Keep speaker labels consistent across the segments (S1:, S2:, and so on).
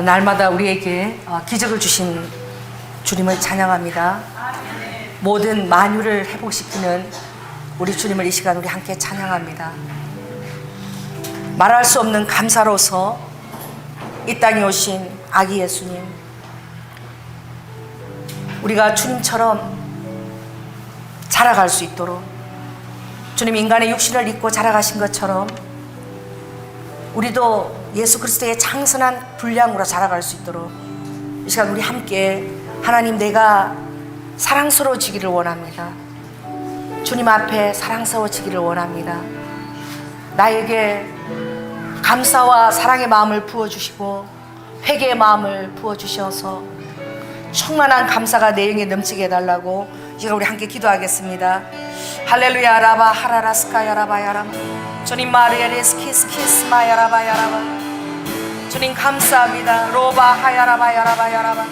S1: 날마다 우리에게 기적을 주신 주님을 찬양합니다. 모든 만유를 회복시키는 우리 주님을 이 시간 우리 함께 찬양합니다. 말할 수 없는 감사로서 이 땅에 오신 아기 예수님, 우리가 주님처럼 자라갈 수 있도록, 주님 인간의 육신을 입고 자라가신 것처럼 우리도 예수 그리스도의 장선한 분량으로 자라갈 수 있도록 이 시간 우리 함께 하나님, 내가 사랑스러워지기를 원합니다. 주님 앞에 사랑스러워지기를 원합니다. 나에게 감사와 사랑의 마음을 부어주시고 회개의 마음을 부어주셔서 충만한 감사가 내 영에 넘치게 해달라고 이제 우리 함께 기도하겠습니다. 할렐루야 라바 하라라스카야 라바 야라바 주님 마르야레스 키스 마야라바 야라바 주님 감사합니다. 로바 하야라바 야라바 야라바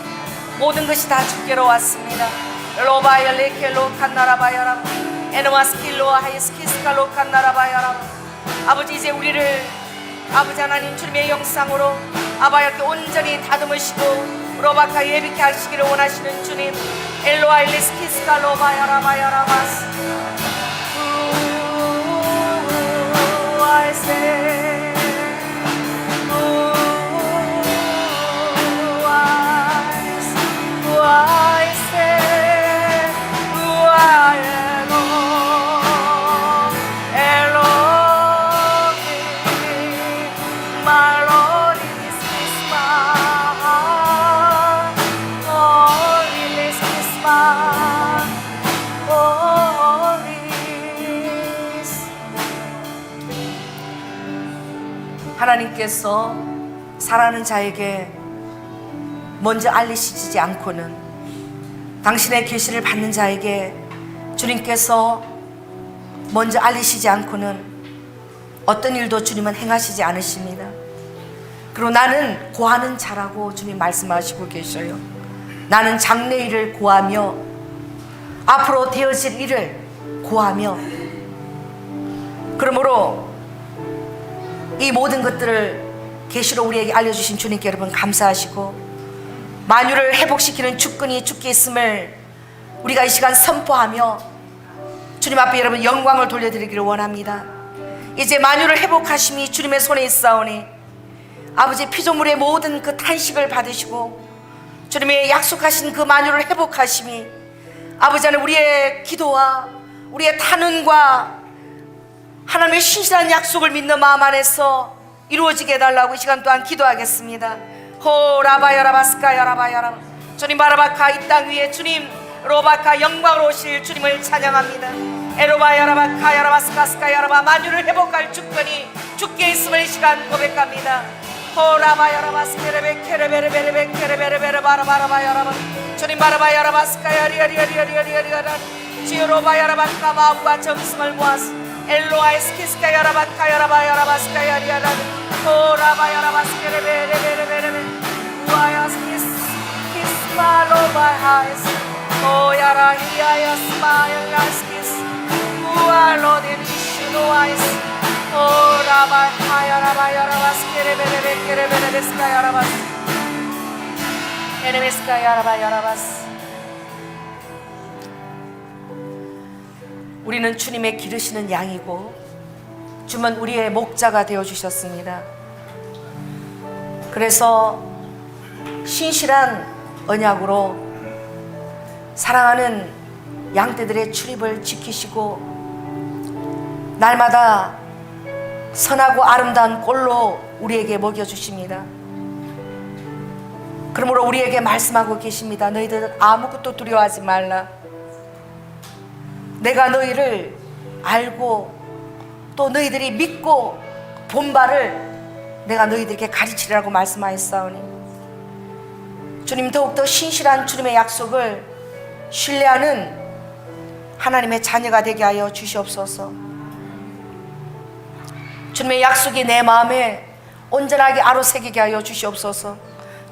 S1: 모든 것이 다 주께로 왔습니다. 로바 열레켈로 칸나라바 야라바 에노마스킬로 하이스키스칼로 칸나라바 야라바 아버지, 이제 우리를 아버지 하나님 주님의 영상으로 아바야께 온전히 다듬으시고 로바카 예비케 하시기를 원하시는 주님, 엘로아 일리스키스카 로바야라바 야라바스 우아이세 우아이세 우아예로 엘로히 말로리 스키스마 오리 스키스마 오리스. 하나님께서 사랑하는 자에게 먼저 알리시지 않고는, 당신의 계시를 받는 자에게 주님께서 먼저 알리시지 않고는 어떤 일도 주님은 행하시지 않으십니다. 그리고 나는 고하는 자라고 주님 말씀하시고 계셔요. 나는 장래일을 고하며 앞으로 되어질 일을 고하며, 그러므로 이 모든 것들을 계시로 우리에게 알려주신 주님께 여러분 감사하시고, 만유를 회복시키는 주권이 주께 있음을 우리가 이 시간 선포하며 주님 앞에 여러분 영광을 돌려드리기를 원합니다. 이제 만유를 회복하심이 주님의 손에 있사오니 아버지, 피조물의 모든 그 탄식을 받으시고 주님의 약속하신 그 만유를 회복하심이 아버지 하나님 우리의 기도와 우리의 탄원과 하나님의 신실한 약속을 믿는 마음 안에서 이루어지게 해달라고 이 시간 또한 기도하겠습니다. 호 라바야라바스카 야라바야라 주님 바라바카 이 땅 위에 주님 로바카 영광으로 오실 주님을 찬양합니다. 에로바야라바카 야라바스카스카 야라바 만유를 회복할 주권이 주께 있음을 이 시간 고백합니다. 호 라바야라바스케레베 케레베레베레베 케레베레베레 바라바라바야라바 주님 바라바야라바스카 야리야리야리야리야리야라 지로바야라바카 마음과 정성을 모아서 엘로아이스키스카 야라바카 야라바야라바스카 야리야라 오라바야라바스케레베레베레베레 우아야스키스 키스마로바하이스 오야라히야야스마야라스키스 우알로데미슈노아이스 오라바하야라바야라바스케레베레베레베레베스카 야라바스 에레베스카 야라바야라바스. 우리는 주님의 기르시는 양이고 주님은 우리의 목자가 되어주셨습니다. 그래서 신실한 언약으로 사랑하는 양떼들의 출입을 지키시고 날마다 선하고 아름다운 꼴로 우리에게 먹여주십니다. 그러므로 우리에게 말씀하고 계십니다. 너희들은 아무것도 두려워하지 말라. 내가 너희를 알고 또 너희들이 믿고 본 바를 내가 너희들에게 가르치리라고 말씀하였사오니 주님, 더욱더 신실한 주님의 약속을 신뢰하는 하나님의 자녀가 되게 하여 주시옵소서. 주님의 약속이 내 마음에 온전하게 아로새기게 하여 주시옵소서.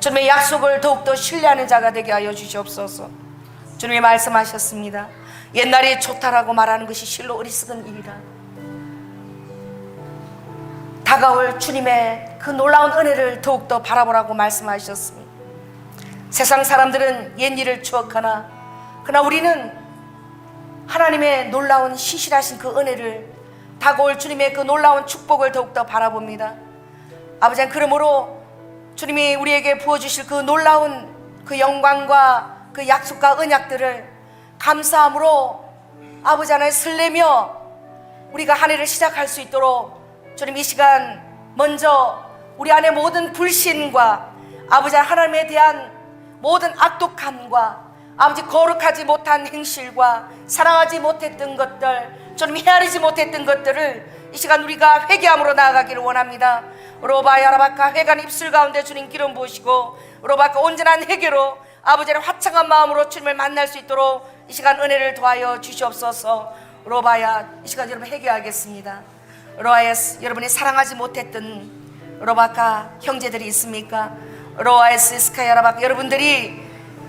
S1: 주님의 약속을 더욱더 신뢰하는 자가 되게 하여 주시옵소서. 주님이 말씀하셨습니다. 옛날에 좋다라고 말하는 것이 실로 어리석은 일이라. 다가올 주님의 그 놀라운 은혜를 더욱더 바라보라고 말씀하셨습니다. 세상 사람들은 옛일을 추억하나 그러나 우리는 하나님의 놀라운 신실하신 그 은혜를, 다가올 주님의 그 놀라운 축복을 더욱더 바라봅니다. 아버지, 그러므로 주님이 우리에게 부어주실 그 놀라운 그 영광과 그 약속과 언약들을 감사함으로 아버지 하나님 설레며 우리가 한 해를 시작할 수 있도록 주님 이 시간 먼저 우리 안에 모든 불신과 아버지 하나님에 대한 모든 악독함과 아버지 거룩하지 못한 행실과 사랑하지 못했던 것들, 주님 헤아리지 못했던 것들을 이 시간 우리가 회개함으로 나아가기를 원합니다. 로바야라바카 회간 입술 가운데 주님 기름 부으시고 로바카 온전한 회개로 아버지의 화창한 마음으로 주님을 만날 수 있도록 이 시간 은혜를 더하여 주시옵소서. 로바야, 이 시간 여러분 회개하겠습니다. 로아에스, 여러분이 사랑하지 못했던 로바카 형제들이 있습니까? 로아에스 스카야라바카, 여러분들이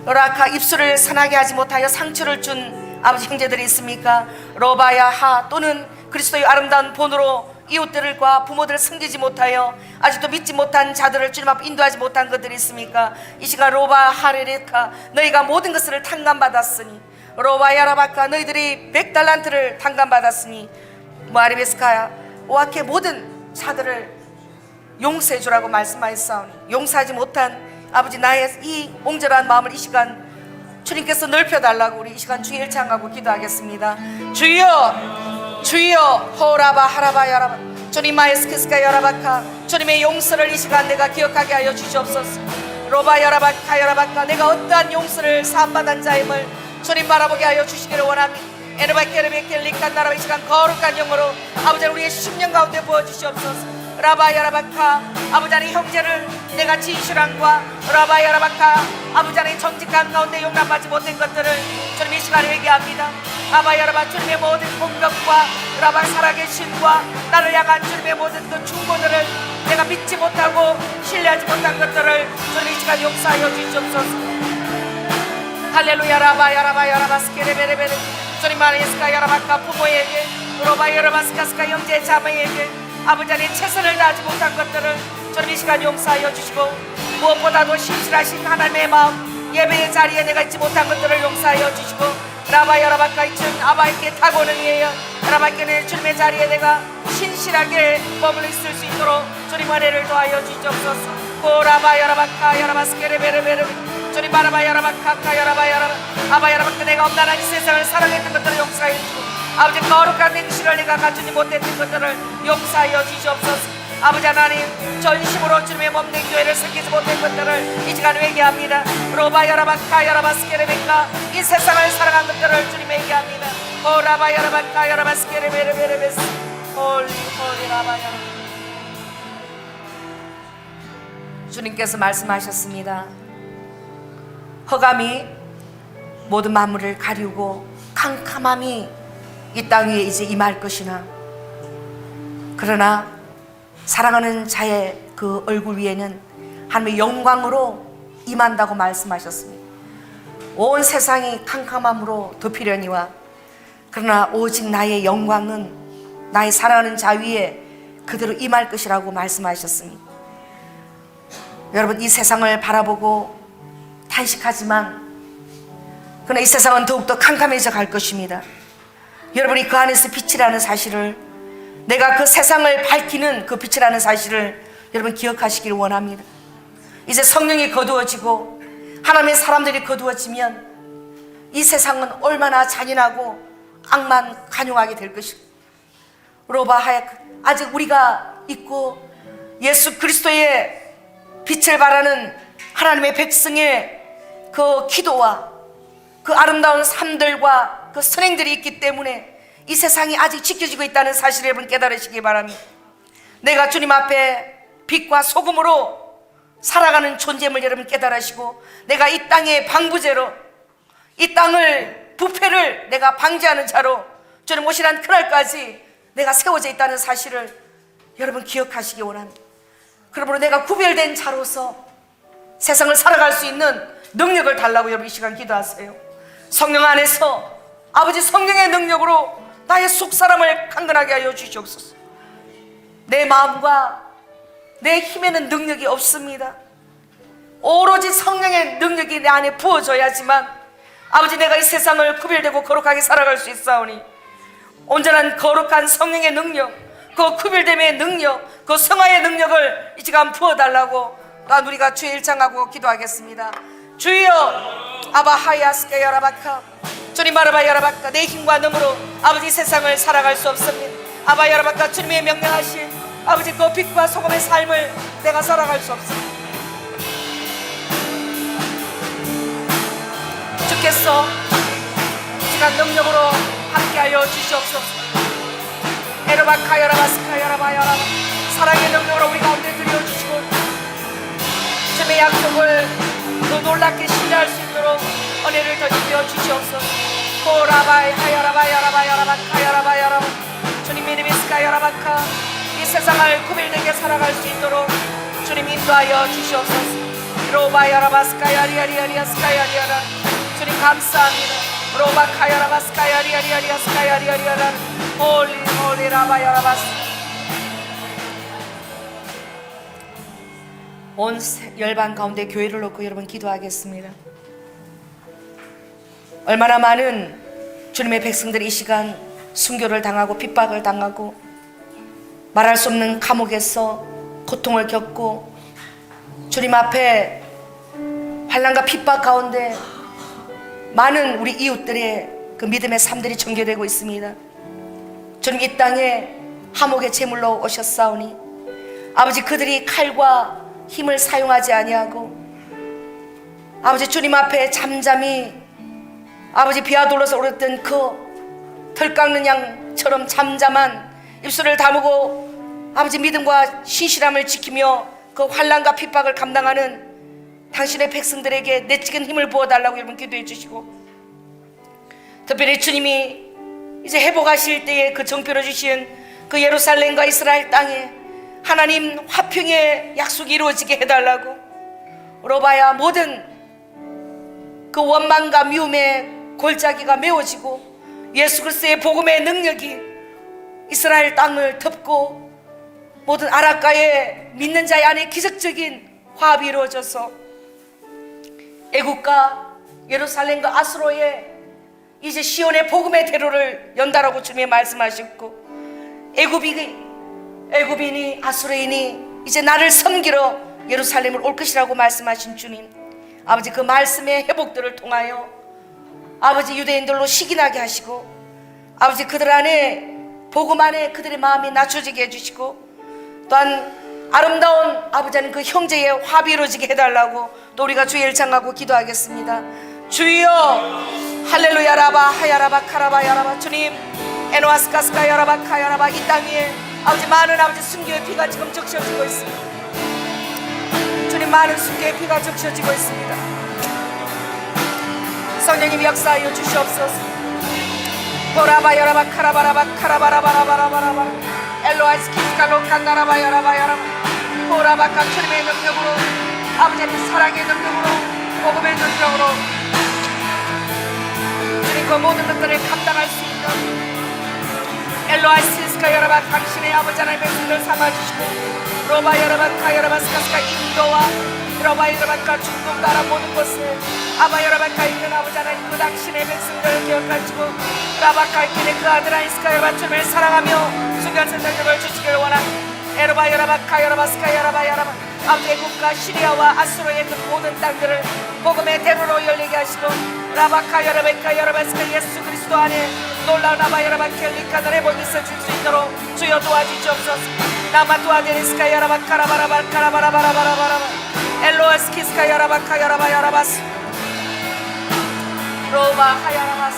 S1: 로라카 입술을 선하게 하지 못하여 상처를 준 아버지 형제들이 있습니까? 로바야하, 또는 그리스도의 아름다운 본으로 이웃들과 부모들을 섬기지 못하여 아직도 믿지 못한 자들을 주님 앞에 인도하지 못한 것들이 있습니까? 이 시간 로바하레레카, 너희가 모든 것을 탕감받았으니, 로바야라바카, 너희들이 100달란트를 탕감받았으니, 마리베스카야 오아케 모든 자들을 용서해 주라고 말씀하였사오니, 용서하지 못한 아버지 나의 이 옹졸한 마음을 이 시간 주님께서 넓혀달라고 우리 이 시간 주의 일창하고 기도하겠습니다. 주여, 주여, 호라바 하라바 야라바, 주님 마에스케스카 야라바카, 주님의 용서를 이 시간 내가 기억하게 하여 주시옵소서. 로바 야라바카 야라바카, 내가 어떠한 용서를 사함받은 자임을 주님 바라보게 하여 주시기를 원합니다. 에르바케르베켈리칸 나라바, 이 시간 거룩한 영으로 아버지 우리의 심령 가운데 부어주시옵소서. 라바야라바카, 아버지 하나님 형제를 내가 진실함과 라바야라바카, 아버지 하나님 정직한 가운데 용납하지 못한 것들을 주님 이 시간에 얘기합니다. 아바야라바, 주님의 모든 공격과 라바 살아계심과 나를 향한 주님의 모든 그 충고들을 내가 믿지 못하고 신뢰하지 못한 것들을 주님 이 시간 용서하여 주시옵소서. 할렐루야. 라바야라바야라바 스케레베레베레, 주님 마리스카 야라바카, 부모에게 로바야라바스카스카 형제 자매에게 아버지 하나님 최선을 다하지 못한 것들을 주님 이 시간 용서하여 주시고, 무엇보다도 신실하신 하나님의 마음, 예배의 자리에 내가 있지 못한 것들을 용서하여 주시고, 라바야라바카 이천 아바에게 타고는 위하여 라바에게 주님의 자리에 내가 신실하게 머물러 있을 수 있도록 주님 은혜를 더하여 주시옵소서. 고라바야라바카 야라바스케레베레베레, 주님 바라바야라바카 야라바야라바, 아바야라바카, 내가 엄란한 이 세상을 사랑했던 것들을 용서하여 주시고, 아버지 거룩한 행실을 내가 갖추지 못했던 것들을 용서하여 주시옵소서. 아버지 하나님, 전심으로 주님의 몸된 교회를 섬기지 못한 것들을 이 시간 회개합니다. 로바야라바카 야라바스케레베카, 이 세상을 사랑한 것들을 주님 회개합니다. 오라바야라바카 야라바스케레베레베레베스, 홀리 라바야라. 주님께서 말씀하셨습니다. 흑암이 모든 만물을 가리우고 캄캄함이 이 땅 위에 이제 임할 것이나, 그러나 사랑하는 자의 그 얼굴 위에는 하나님의 영광으로 임한다고 말씀하셨습니다. 온 세상이 캄캄함으로 덮이려니와, 그러나 오직 나의 영광은 나의 사랑하는 자 위에 그대로 임할 것이라고 말씀하셨습니다. 여러분, 이 세상을 바라보고 탄식하지만 그러나 이 세상은 더욱더 캄캄해져 갈 것입니다. 여러분이 그 안에서 빛이라는 사실을, 내가 그 세상을 밝히는 그 빛이라는 사실을 여러분 기억하시길 원합니다. 이제 성령이 거두어지고 하나님의 사람들이 거두어지면 이 세상은 얼마나 잔인하고 악만 간용하게 될 것입니다. 로바하야크, 아직 우리가 있고 예수 그리스도의 빛을 바라는 하나님의 백성의 그 기도와 그 아름다운 삶들과 그 선행들이 있기 때문에 이 세상이 아직 지켜지고 있다는 사실을 여러분 깨달으시기 바랍니다. 내가 주님 앞에 빛과 소금으로 살아가는 존재임을 여러분 깨달으시고, 내가 이 땅의 방부제로, 이 땅을 부패를 내가 방지하는 자로 주님 오시는 그날까지 내가 세워져 있다는 사실을 여러분 기억하시기 원합니다. 그러므로 내가 구별된 자로서 세상을 살아갈 수 있는 능력을 달라고 여러분 이 시간 기도하세요. 성령 안에서 아버지 성령의 능력으로 나의 속사람을 강건하게 하여 주시옵소서. 내 마음과 내 힘에는 능력이 없습니다. 오로지 성령의 능력이 내 안에 부어져야지만 아버지 내가 이 세상을 구별되고 거룩하게 살아갈 수 있사오니 온전한 거룩한 성령의 능력, 그 구별됨의 능력, 그 성화의 능력을 이 시간 부어달라고 또한 우리가 주의 일창하고 기도하겠습니다. 주여 아바하야스케 여라바카 주님 아라바 여라바카 내 힘과 능으로 아버지 세상을 살아갈 수 없습니다. 아바 여라바카 주님의 명령하신 아버지 그 빛과 소금의 삶을 내가 살아갈 수 없습니다. 주께서 시간 능력으로 함께하여 주시옵소서. 에르바카 여라바스카 여라바 여라바 사랑의 능력으로 우리 가운데 드려주시고 주님의 약속을 더 놀랍게 신뢰할 수 있도록 은혜를 더입혀 주시옵소서. 호라바이 하여라바 여라바 여라바카 여라바 여라바 주님 이름이 스카 여라바카 이 세상을 구별되게 살아갈 수 있도록 주님 인도하여 주시옵소서. 로바 여라바 스카 야리야리야리야 스카 야리야라 주님 감사합니다. 로바 카야라바 스카 야리야리야리야 스카 야리야리야라 홀리 라바 여라바스 온 열방 가운데 교회를 놓고 여러분 기도하겠습니다. 얼마나 많은 주님의 백성들이 이 시간 순교를 당하고 핍박을 당하고 말할 수 없는 감옥에서 고통을 겪고 주님 앞에 환난과 핍박 가운데 많은 우리 이웃들의 그 믿음의 삶들이 전개되고 있습니다. 주님 이 땅에 화목의 제물로 오셨사오니 아버지 그들이 칼과 힘을 사용하지 아니하고 아버지 주님 앞에 잠잠히 아버지 비와 둘러서 오르던 그 덜 깎는 양처럼 잠잠한 입술을 다무고 아버지 믿음과 신실함을 지키며 그 환난과 핍박을 감당하는 당신의 백성들에게 내찍은 힘을 부어달라고 여러분 기도해 주시고 특별히 주님이 이제 회복하실 때에 그 정표로 주신 그 예루살렘과 이스라엘 땅에 하나님 화평의 약속이 이루어지게 해달라고 로바야 모든 그 원망과 미움의 골짜기가 메워지고 예수 그리스도의 복음의 능력이 이스라엘 땅을 덮고 모든 아랍과의 믿는 자의 안에 기적적인 화합이 이루어져서 애국과 예루살렘과 아수로의 이제 시온의 복음의 대로를 연다라고 주님이 말씀하셨고 애굽인이 아수르인이 이제 나를 섬기러 예루살렘을 올 것이라고 말씀하신 주님 아버지 그 말씀의 회복들을 통하여 아버지 유대인들로 시기나게 하시고 아버지 그들 안에 복음 안에 그들의 마음이 낮춰지게 해주시고 또한 아름다운 아버지 하나님 그 형제의 화합이 이루어지게 해달라고 또 우리가 주의 일창하고 기도하겠습니다. 주여 할렐루야 라바 하야라바 카라바 야라바 주님 에노아스카스카 야라바 카야라바 이 땅 위에 아버지 많은 아버지 순교의 피가 지금 적셔지고 있습니다. 주님 많은 순교의 피가 적셔지고 있습니다. 성령님 역사하여 주시옵소서. 보라바 야라바 카라바라바 카라바라바라바라바라바 엘로아스키스카로 칸나라바 야라바 야라바 보라바카 주님의 능력으로 아버지의 사랑의 능력으로 복음의 능력으로 주님 그 모든 것들을 감당할 수 있는 엘로아시스카 여러분 당신의 아버지 하나님의 백성들 삼아주시고 로바 여러분 카 여러분 스카스카 인도와 로바 여러분 카 중동 나라 모든 곳에 아바 여러분 카 있는 아버지 하나님 그 당신의 백성들을 기억하시고 라바카 있는 그 아들 아이스카 여러분 주님을 사랑하며 순간 생명력을 주시길 원합니다. 에로바 여러분 카 여러분 스카 여러분 여러분 아버지 애국과 시리아와 아수르의 그 모든 땅들을 복음의 대로로 열리게 하시고 라바카 여러분카 여러분 스카 예수 그리스도 안에 놀라운 아바 여러분 켈리카들의 복이 있어 줄 수 있도록 주여 도와주시옵소서. 나마 도와드리스카 여러분 카라바라바 카라바라바라바라바라 엘로아스키스카 여러분 카 여러분 여러바스 로바 하야라바스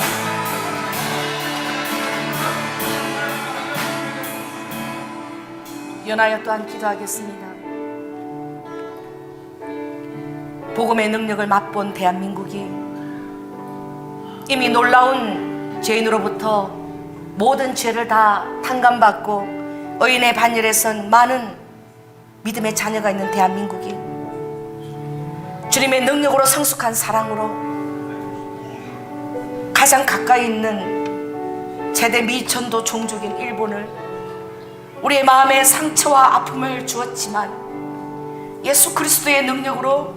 S1: 연하여 또한 기도하겠습니다. 복음의 능력을 맛본 대한민국이 이미 놀라운 죄인으로부터 모든 죄를 다 탕감받고 의인의 반열에 선 많은 믿음의 자녀가 있는 대한민국이 주님의 능력으로 성숙한 사랑으로 가장 가까이 있는 제대 미천도 종족인 일본을 우리의 마음에 상처와 아픔을 주었지만 예수 그리스도의 능력으로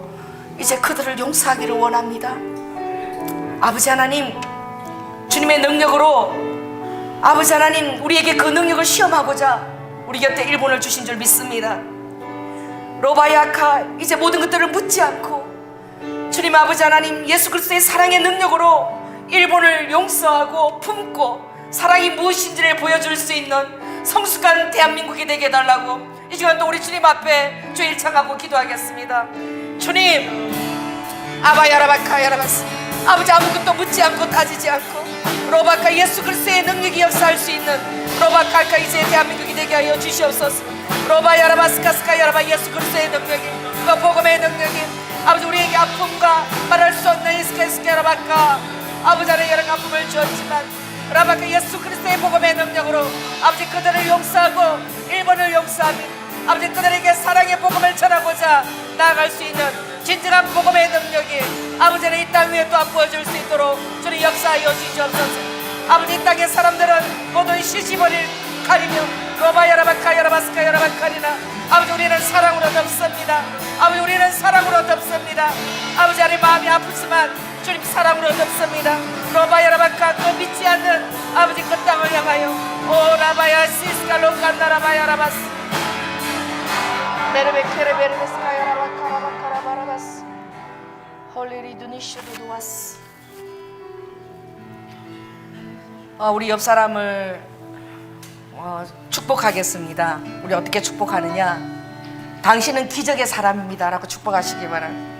S1: 이제 그들을 용서하기를 원합니다. 아버지 하나님, 주님의 능력으로 아버지 하나님, 우리에게 그 능력을 시험하고자 우리 곁에 일본을 주신 줄 믿습니다. 로바야카, 이제 모든 것들을 묻지 않고 주님 아버지 하나님, 예수 그리스도의 사랑의 능력으로 일본을 용서하고 품고 사랑이 무엇인지를 보여줄 수 있는 성숙한 대한민국이 되게 해달라고 이 시간도 우리 주님 앞에 주일 청하고 기도하겠습니다. 주님, 아바야라바카 야라바스, 아버지 아무것도 묻지 않고 따지지 않고 로바카 예수 그리스도의 능력이 역사할 수 있는 로바카카 이제 대한민국이 되게 하여 주시옵소서. 로바야라바스카스카 야라바, 예수 그리스도의 능력이, 그 복음의 능력이 아버지 우리에게 아픔과 말할 수 없는 이스케스케라바카 아버지 하나님 여러 아픔을 주었지만 라바카 예수 그리스도의 복음의 능력으로 아버지 그들을 용서하고 일본을 용서하며 아버지 그들에게 사랑의 복음을 전하고자 나아갈 수 있는 진정한 복음의 능력이 아버지 하나님 이 땅 위에 또한 부어줄 수 있도록 주님 역사하여 주시옵소서. 아버지 이 땅의 사람들은 모두 시시버릴 가리며 로바야라바카 야라바스카 야라바카리나 아버지 우리는 사랑으로 덮습니다. 아버지 우리는 사랑으로 덮습니다. 아버지 하나님 마음이 아프지만 주님 사랑으로 덮습니다. 로바야라바카 또 믿지 않는 아버지 그 땅을 향하여 오 라바야 시스카 로칸나라바야라바스 메르베케레베르베스카야라바카라바카라바라바스 홀리리두니슈두두와스. 우리 옆 사람을 축복하겠습니다. 우리 어떻게 축복하느냐? 당신은 기적의 사람입니다 라고 축복하시기 바랍니다.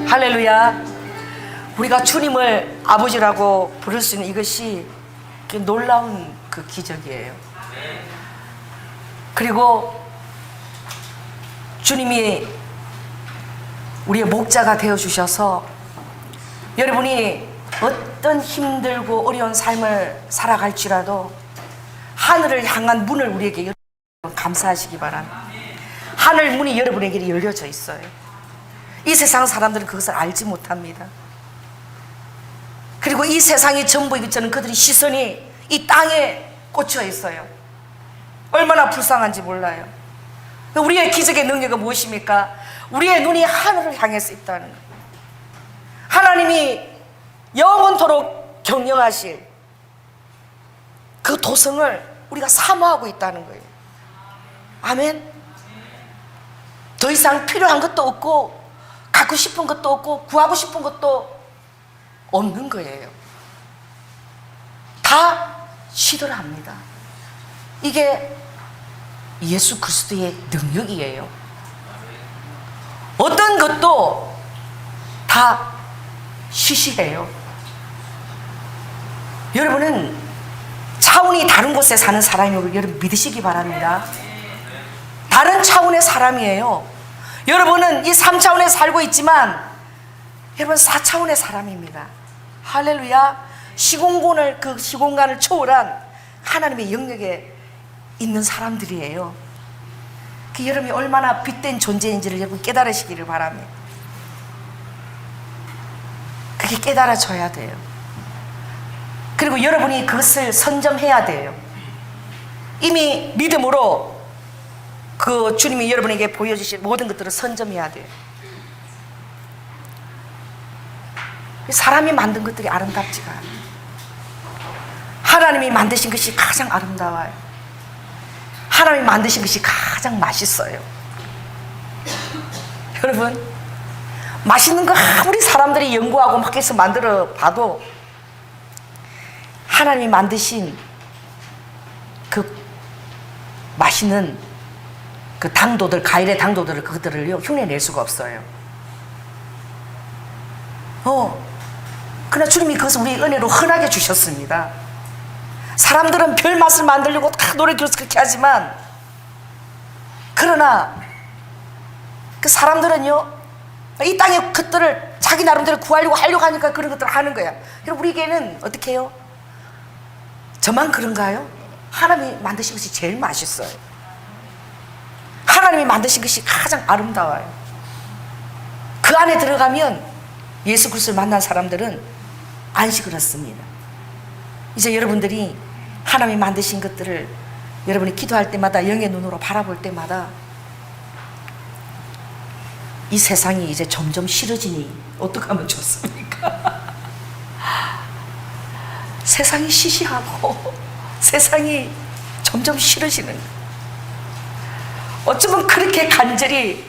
S1: 할렐루야. 우리가 주님을 아버지라고 부를 수 있는 이것이 놀라운 그 기적이에요. 그리고 주님이 우리의 목자가 되어주셔서 여러분이 어떤 힘들고 어려운 삶을 살아갈지라도 하늘을 향한 문을 우리에게 감사하시기 바랍니다. 하늘 문이 여러분에게 열려져 있어요. 이 세상 사람들은 그것을 알지 못합니다. 그리고 이 세상이 전부 저는 그들의 시선이 이 땅에 꽂혀 있어요. 얼마나 불쌍한지 몰라요. 우리의 기적의 능력은 무엇입니까? 우리의 눈이 하늘을 향해서 있다는 거예요. 하나님이 영원토록 경영하실 그 도성을 우리가 사모하고 있다는 거예요. 아멘. 더 이상 필요한 것도 없고 갖고 싶은 것도 없고 구하고 싶은 것도 없는 거예요. 다 시들합니다. 이게 예수 그리스도의 능력이에요. 어떤 것도 다 시시해요. 여러분은 차원이 다른 곳에 사는 사람임을 여러분 믿으시기 바랍니다. 다른 차원의 사람이에요. 여러분은 이 3차원에 살고 있지만 여러분 4차원의 사람입니다. 할렐루야. 시공간을 그 시공간을 초월한 하나님의 영역에 있는 사람들이에요. 그 여러분이 얼마나 빛된 존재인지를 여러분 깨달으시기를 바랍니다. 그게 깨달아져야 돼요. 그리고 여러분이 그것을 선점해야 돼요. 이미 믿음으로 그 주님이 여러분에게 보여주신 모든 것들을 선점해야 돼요. 사람이 만든 것들이 아름답지가 않아요. 하나님이 만드신 것이 가장 아름다워요. 하나님이 만드신 것이 가장 맛있어요. 여러분, 맛있는 거 아무리 사람들이 연구하고 막 해서 만들어 봐도 하나님이 만드신 그 맛있는 그 당도들, 과일의 당도들을 그것들을요 흉내낼 수가 없어요. 그러나 주님이 그것을 우리 은혜로 흔하게 주셨습니다. 사람들은 별 맛을 만들려고 다 노력해서 그렇게 하지만 그러나 그 사람들은요 이 땅의 것들을 자기 나름대로 구하려고 하려고 하니까 그런 것들을 하는 거야. 그럼 우리에게는 어떻게 해요? 저만 그런가요? 하나님이 만드신 것이 제일 맛있어요. 하나님이 만드신 것이 가장 아름다워요. 그 안에 들어가면 예수 그리스도를 만난 사람들은 안식을 얻습니다. 이제 여러분들이 하나님이 만드신 것들을 여러분이 기도할 때마다 영의 눈으로 바라볼 때마다 이 세상이 이제 점점 싫어지니 어떻게 하면 좋습니까? 세상이 시시하고 세상이 점점 싫어지는 거예요. 어쩌면 그렇게 간절히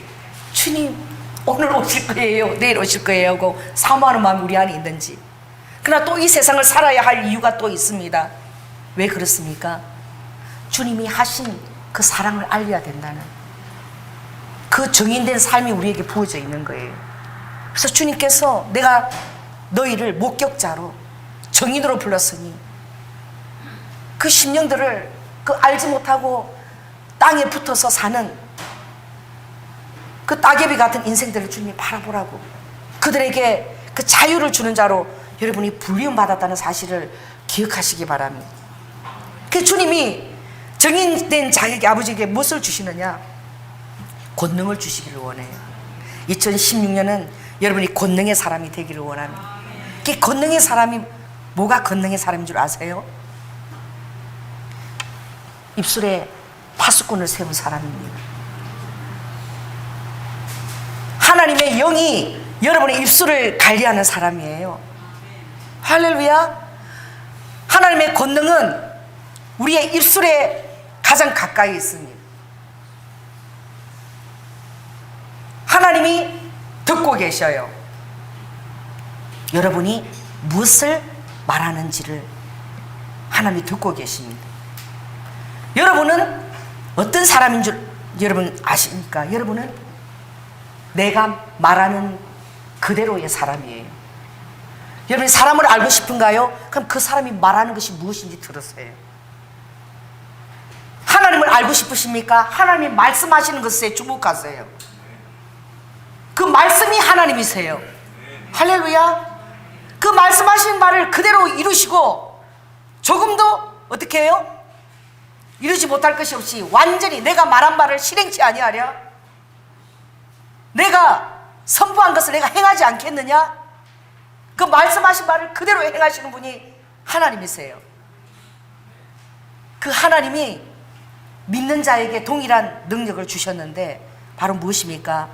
S1: 주님 오늘 오실 거예요, 내일 오실 거예요 하고 사모하는 마음이 우리 안에 있는지. 그러나 또 이 세상을 살아야 할 이유가 또 있습니다. 왜 그렇습니까? 주님이 하신 그 사랑을 알려야 된다는 그 정인된 삶이 우리에게 부어져 있는 거예요. 그래서 주님께서 내가 너희를 목격자로 정인으로 불렀으니 그 심령들을 그 알지 못하고 땅에 붙어서 사는 그 따개비 같은 인생들을 주님이 바라보라고, 그들에게 그 자유를 주는 자로 여러분이 불리움 받았다는 사실을 기억하시기 바랍니다. 그 주님이 정인된 자에게, 아버지에게 무엇을 주시느냐? 권능을 주시기를 원해요. 2016년은 여러분이 권능의 사람이 되기를 원합니다. 그 권능의 사람이 뭐가 권능의 사람인 줄 아세요? 입술에 파수꾼을 세운 사람입니다. 하나님의 영이 여러분의 입술을 관리하는 사람이에요. 할렐루야. 하나님의 권능은 우리의 입술에 가장 가까이 있습니다. 하나님이 듣고 계셔요. 여러분이 무엇을 말하는지를 하나님이 듣고 계십니다. 여러분은 어떤 사람인 줄 여러분 아십니까? 여러분은 내가 말하는 그대로의 사람이에요. 여러분이 사람을 알고 싶은가요? 그럼 그 사람이 말하는 것이 무엇인지 들으세요. 하나님을 알고 싶으십니까? 하나님이 말씀하시는 것에 주목하세요. 그 말씀이 하나님이세요. 할렐루야. 그 말씀하신 말을 그대로 이루시고 조금도 어떻게 해요? 이루지 못할 것이 없이 완전히 내가 말한 말을 실행치 아니하랴? 내가 선포한 것을 내가 행하지 않겠느냐? 그 말씀하신 말을 그대로 행하시는 분이 하나님이세요. 그 하나님이 믿는 자에게 동일한 능력을 주셨는데 바로 무엇입니까?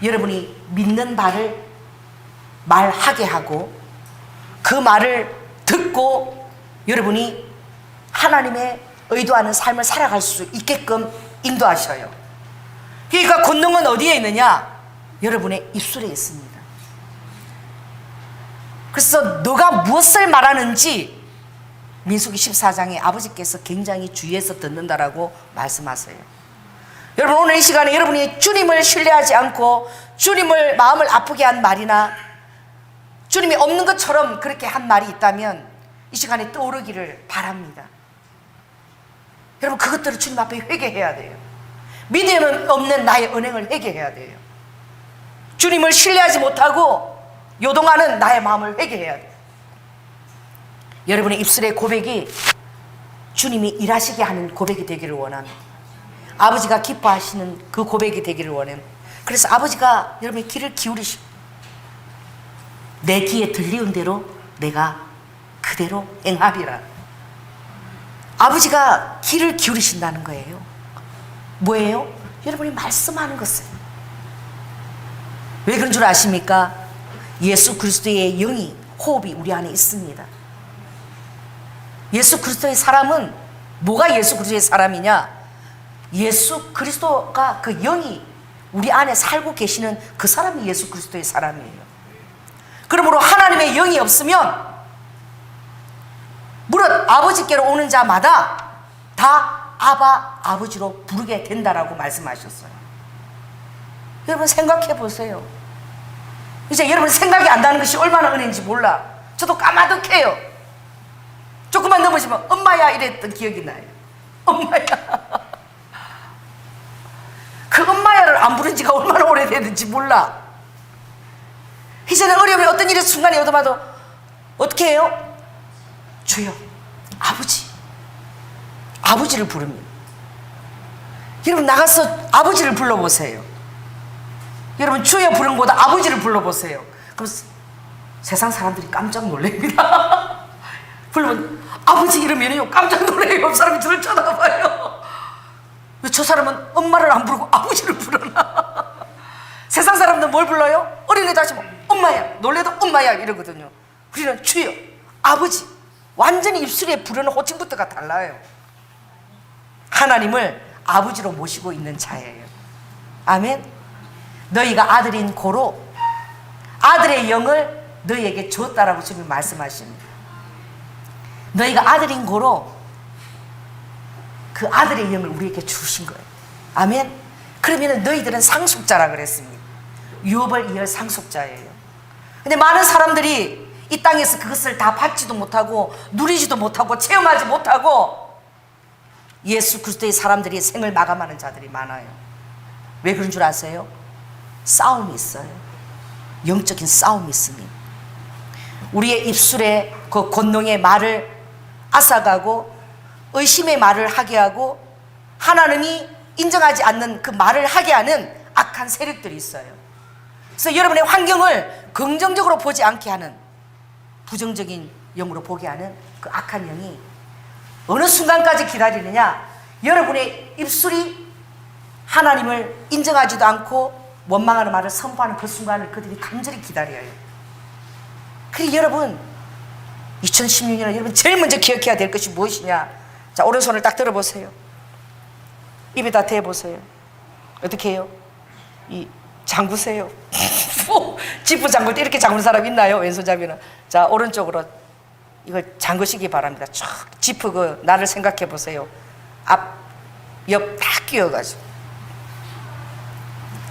S1: 여러분이 믿는 바를 말하게 하고 그 말을 듣고 여러분이 하나님의 의도하는 삶을 살아갈 수 있게끔 인도하셔요. 그러니까 권능은 어디에 있느냐? 여러분의 입술에 있습니다. 그래서 너가 무엇을 말하는지 민수기 14장에 아버지께서 굉장히 주의해서 듣는다라고 말씀하세요. 여러분 오늘 이 시간에 여러분이 주님을 신뢰하지 않고 주님을 마음을 아프게 한 말이나 주님이 없는 것처럼 그렇게 한 말이 있다면 이 시간에 떠오르기를 바랍니다. 여러분 그것들을 주님 앞에 회개해야 돼요. 믿음 없는 나의 언행을 회개해야 돼요. 주님을 신뢰하지 못하고 요동하는 나의 마음을 회개해야 돼요. 여러분의 입술의 고백이 주님이 일하시게 하는 고백이 되기를 원합니다. 아버지가 기뻐하시는 그 고백이 되기를 원합니다. 그래서 아버지가 여러분의 귀를 기울이시고 내 귀에 들리는 대로 내가 그대로 행하리라. 아버지가 귀를 기울이신다는 거예요. 뭐예요? 여러분이 말씀하는 것을. 왜 그런 줄 아십니까? 예수 그리스도의 영이, 호흡이 우리 안에 있습니다. 예수 그리스도의 사람은 뭐가 예수 그리스도의 사람이냐? 예수 그리스도가 그 영이 우리 안에 살고 계시는 그 사람이 예수 그리스도의 사람이에요. 그러므로 하나님의 영이 없으면 무릇 아버지께로 오는 자마다 다 아바 아버지로 부르게 된다라고 말씀하셨어요. 여러분 생각해 보세요. 이제 여러분 생각이 안 나는 것이 얼마나 은혜인지 몰라. 저도 까마득해요. 조금만 넘어지면 엄마야 이랬던 기억이 나요. 엄마야. 그 엄마야를 안 부른 지가 얼마나 오래됐는지 몰라. 이제는 어려움이 어떤 일의 순간에 얻어봐도 어떻게 해요? 주여, 아버지. 아버지를 부릅니다. 여러분 나가서 아버지를 불러보세요. 여러분 주여 부른 것보다 아버지를 불러보세요. 그럼 세상 사람들이 깜짝 놀랍니다. 부르면 아버지 이러면요 깜짝 놀래요. 옆 사람이 저를 쳐다봐요. 왜 저 사람은 엄마를 안 부르고 아버지를 부르나? 세상 사람들은 뭘 불러요? 어린애 다시면 엄마야, 놀래도 엄마야 이러거든요. 우리는 주여, 아버지. 완전히 입술에 부르는 호칭부터가 달라요. 하나님을 아버지로 모시고 있는 자예요. 아멘. 너희가 아들인 고로 아들의 영을 너희에게 주었다라고 주님 말씀하십니다. 너희가 아들인 고로 그 아들의 영을 우리에게 주신 거예요. 아멘. 그러면 너희들은 상속자라 그랬습니다. 유업을 이을 상속자예요. 근데 많은 사람들이 이 땅에서 그것을 다 받지도 못하고 누리지도 못하고 체험하지 못하고 예수 그리스도의 사람들이 생을 마감하는 자들이 많아요. 왜 그런 줄 아세요? 싸움이 있어요. 영적인 싸움이 있습니다. 우리의 입술에 그 권능의 말을 앗아가고 의심의 말을 하게 하고 하나님이 인정하지 않는 그 말을 하게 하는 악한 세력들이 있어요. 그래서 여러분의 환경을 긍정적으로 보지 않게 하는, 부정적인 영으로 보게 하는 그 악한 영이 어느 순간까지 기다리느냐? 여러분의 입술이 하나님을 인정하지도 않고 원망하는 말을 선포하는 그 순간을 그들이 간절히 기다려요. 그래서 여러분 2016년에 여러분 제일 먼저 기억해야 될 것이 무엇이냐? 자, 오른손을 딱 들어보세요. 입에다 대보세요. 어떻게 해요? 이 잠그세요. 지프 잠글 때 이렇게 잠그는 사람 있나요? 왼손잡이는. 자, 오른쪽으로 이걸 잠그시기 바랍니다. 쭉 지프 그 나를 생각해 보세요. 앞, 옆 다 끼워가지고.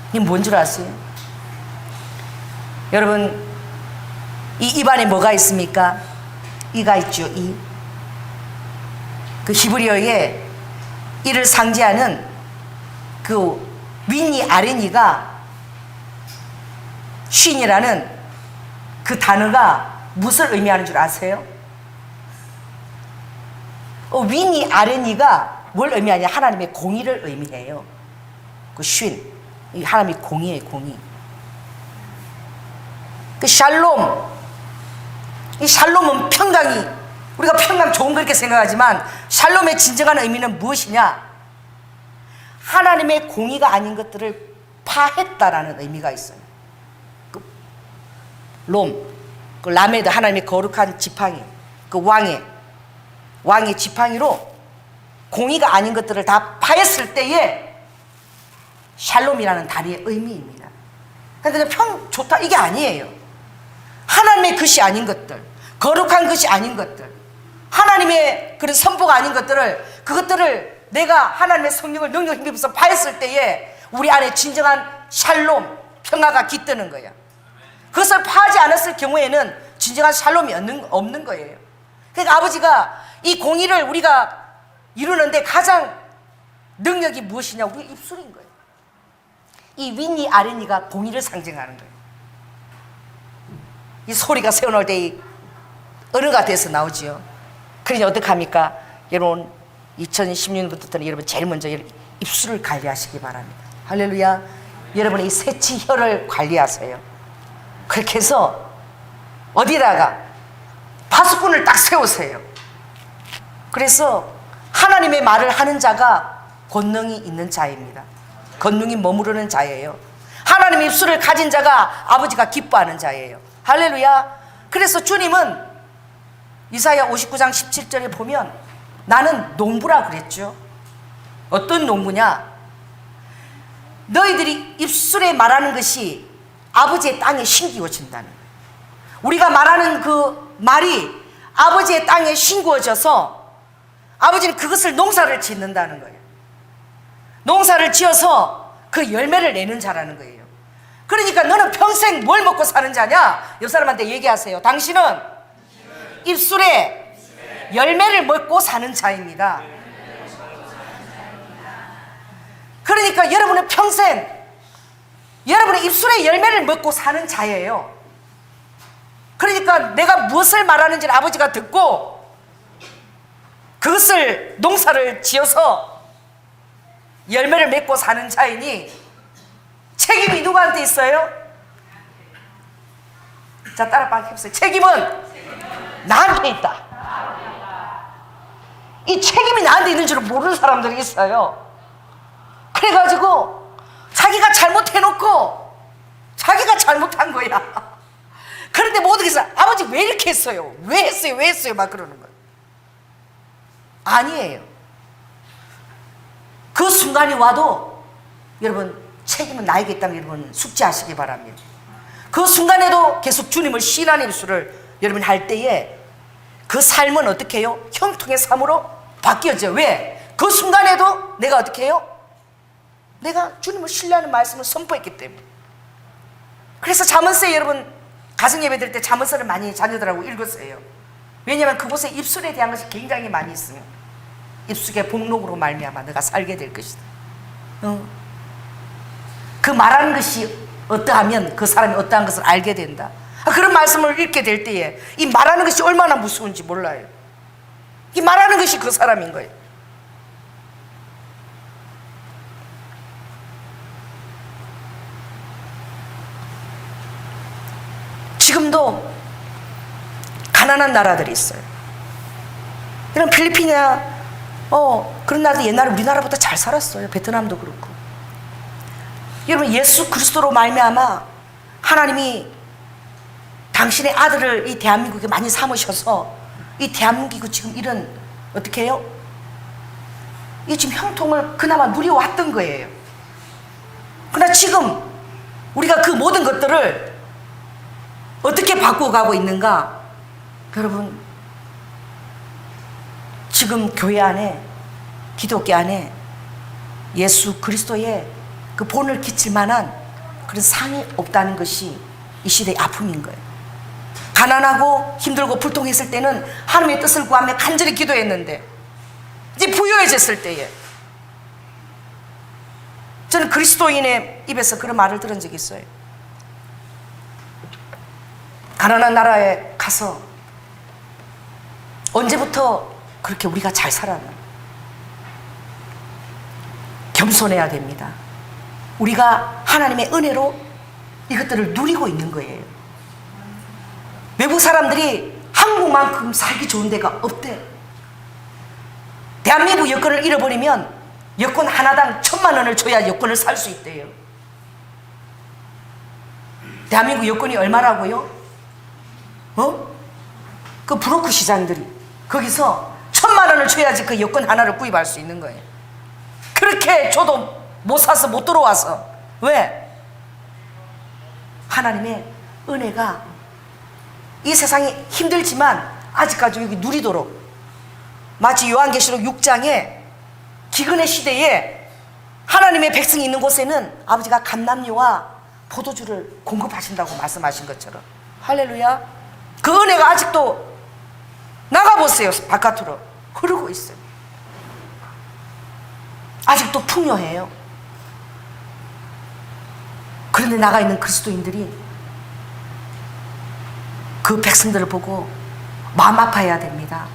S1: 이게 뭔 줄 아세요? 여러분, 이 입안에 뭐가 있습니까? 이가 있죠. 이. 그 히브리어에 이를 상징하는 그 윗니 아랫니가 쉰이라는 그 단어가 무엇을 의미하는 줄 아세요? 윗니 아랫니가 뭘 의미하냐? 하나님의 공의를 의미해요. 그 쉰, 하나님의 공의예요. 공의. 그 샬롬, 이 샬롬은 평강이, 우리가 평강 좋은 그렇게 생각하지만 샬롬의 진정한 의미는 무엇이냐? 하나님의 공의가 아닌 것들을 파했다라는 의미가 있어요. 그 롬, 그 라메드, 하나님의 거룩한 지팡이, 그 왕의 지팡이로 공의가 아닌 것들을 다 파했을 때에 샬롬이라는 단위의 의미입니다. 그러니까 평 좋다 이게 아니에요. 하나님의 것이 아닌 것들, 거룩한 것이 아닌 것들, 하나님의 그런 선포가 아닌 것들을, 그것들을 내가 하나님의 성령을 능력 힘입어서 파했을 때에 우리 안에 진정한 샬롬, 평화가 깃드는 거야. 그것을 파하지 않았을 경우에는 진정한 샬롬이 없는 거예요. 그러니까 아버지가 이 공의를 우리가 이루는데 가장 능력이 무엇이냐? 우리 입술인 거예요. 이 윗니 아랫니가 공의를 상징하는 거예요. 이 소리가 새어나올 때 이 언어가 돼서 나오지요. 그러니 어떡합니까? 여러분 2016년부터는 여러분 제일 먼저 입술을 관리하시기 바랍니다. 할렐루야. 여러분의 이 새치혀를 관리하세요. 그렇게 해서 어디다가 파수꾼을 딱 세우세요. 그래서 하나님의 말을 하는 자가 권능이 있는 자입니다. 권능이 머무르는 자예요. 하나님의 입술을 가진 자가 아버지가 기뻐하는 자예요. 할렐루야. 그래서 주님은 이사야 59장 17절에 보면 나는 농부라 그랬죠. 어떤 농부냐? 너희들이 입술에 말하는 것이 아버지의 땅에 심기워진다는 거예요. 우리가 말하는 그 말이 아버지의 땅에 심구어져서 아버지는 그것을 농사를 짓는다는 거예요. 농사를 지어서 그 열매를 내는 자라는 거예요. 그러니까 너는 평생 뭘 먹고 사는 자냐? 옆 사람한테 얘기하세요. 당신은 입술에 열매를 먹고 사는 자입니다. 그러니까 여러분은 평생 여러분의 입술에 열매를 먹고 사는 자예요. 그러니까 내가 무엇을 말하는지를 아버지가 듣고 그것을 농사를 지어서 열매를 맺고 사는 자이니 책임이 누구한테 있어요? 자, 따라 빡 해보세요. 책임은 나한테 있다. 이 책임이 나한테 있는 줄 모르는 사람들이 있어요. 그래가지고 자기가 잘못해놓고 자기가 잘못한 거야. 그런데 모든 게 아버지 왜 이렇게 했어요? 왜 했어요? 왜 했어요? 막 그러는 거예요. 아니에요. 그 순간이 와도 여러분 책임은 나에게 있다는 여러분 숙지하시기 바랍니다. 그 순간에도 계속 주님을 신하는 입술을 여러분 할 때에 그 삶은 어떻게 해요? 형통의 삶으로 바뀌어져요. 왜? 그 순간에도 내가 어떻게 해요? 내가 주님을 신뢰하는 말씀을 선포했기 때문에. 그래서 잠언서에 여러분 가정예배 드릴 때 잠언서를 많이 자녀들하고 읽었어요. 왜냐하면 그곳에 입술에 대한 것이 굉장히 많이 있으면 입술의 복록으로 말미암아 내가 살게 될 것이다. 그 말하는 것이 어떠하면 그 사람이 어떠한 것을 알게 된다. 그런 말씀을 읽게 될 때에 이 말하는 것이 얼마나 무서운지 몰라요. 이 말하는 것이 그 사람인 거예요. 지금도 가난한 나라들이 있어요. 이런 필리핀이나 그런 나라도 옛날에 우리나라보다 잘 살았어요. 베트남도 그렇고. 여러분 예수 그리스도로 말미암아 하나님이 당신의 아들을 이 대한민국에 많이 삼으셔서 이 대한민국이 지금 이런 어떻게 해요? 이 지금 형통을 그나마 누려왔던 거예요. 그러나 지금 우리가 그 모든 것들을 어떻게 바꾸어가고 있는가? 여러분 지금 교회 안에 기독교 안에 예수 그리스도의 그 본을 끼칠 만한 그런 상이 없다는 것이 이 시대의 아픔인 거예요. 가난하고 힘들고 불통했을 때는 하나님의 뜻을 구하며 간절히 기도했는데 이제 부유해졌을 때에 저는 그리스도인의 입에서 그런 말을 들은 적이 있어요. 가난한 나라에 가서 언제부터 그렇게 우리가 잘 살았나? 겸손해야 됩니다. 우리가 하나님의 은혜로 이것들을 누리고 있는 거예요. 외국 사람들이 한국만큼 살기 좋은 데가 없대. 대한민국 여권을 잃어버리면 여권 하나당 1,000만 원을 줘야 여권을 살 수 있대요. 대한민국 여권이 얼마라고요? 그 브로커 시장들이 거기서 1,000만 원을 줘야지 그 여권 하나를 구입할 수 있는 거예요. 그렇게 줘도 못 사서 못 들어와서. 왜? 하나님의 은혜가 이 세상이 힘들지만 아직까지 여기 누리도록, 마치 요한계시록 6장에 기근의 시대에 하나님의 백성이 있는 곳에는 아버지가 감람유와 포도주를 공급하신다고 말씀하신 것처럼. 할렐루야. 그 은혜가 아직도 나가보세요. 바깥으로 흐르고 있어요. 아직도 풍요해요. 그런데 나가 있는 그리스도인들이 그 백성들을 보고 마음 아파해야 됩니다.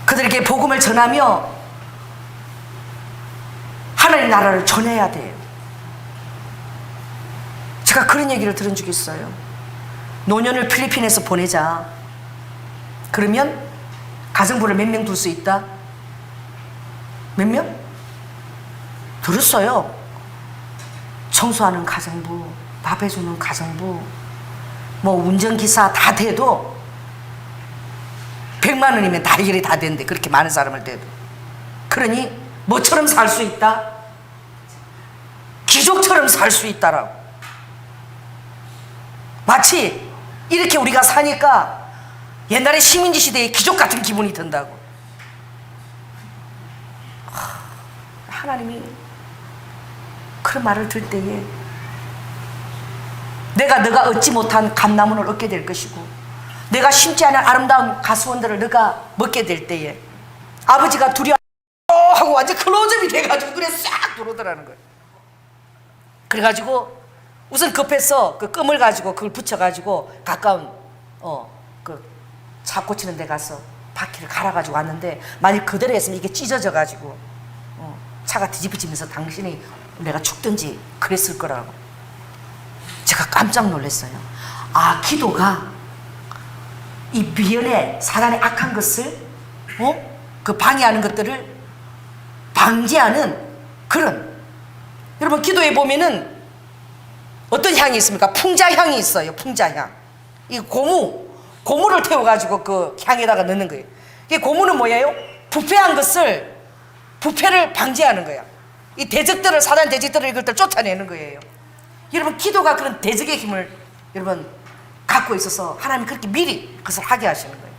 S1: 그들에게 복음을 전하며 하나님 나라를 전해야 돼요. 제가 그런 얘기를 들은 적이 있어요. 노년을 필리핀에서 보내자. 그러면 가정부를 몇 명 둘 수 있다? 몇 명? 들었어요. 청소하는 가정부, 밥 해주는 가정부, 뭐 운전기사 다 돼도 100만 원이면 다 해결이 다 된대. 그렇게 많은 사람을 돼도. 그러니 뭐처럼 살 수 있다? 귀족처럼 살 수 있다라고. 마치 이렇게 우리가 사니까 옛날에 식민지 시대의 귀족 같은 기분이 든다고. 하나님이 그런 말을 들 때에 너가 얻지 못한 감나무를 얻게 될 것이고 내가 심지 않은 아름다운 가수원들을 너가 먹게 될 때에 아버지가 두려워하고 완전 클로즈업이 돼가지고 눈에 싹 들어오더라는 거예요. 그래가지고 우선 급해서 그 끔을 가지고 그걸 붙여가지고 가까운 그 차 고치는 데 가서 바퀴를 갈아가지고 왔는데 만일 그대로 했으면 이게 찢어져가지고 차가 뒤집어지면서 당신이 내가 죽든지 그랬을 거라고. 제가 깜짝 놀랐어요. 아, 기도가 이 미연의 사단의 악한 것을 그 방해하는 것들을 방지하는 그런, 여러분 기도에 보면은 어떤 향이 있습니까? 풍자향이 있어요. 풍자향. 이 고무를 태워가지고 그 향에다가 넣는 거예요. 이 고무는 뭐예요? 부패를 방지하는 거야. 이 대적들을, 사단 대적들을 이것들 쫓아내는 거예요. 여러분 기도가 그런 대적의 힘을 여러분 갖고 있어서 하나님이 그렇게 미리 그것을 하게 하시는 거예요.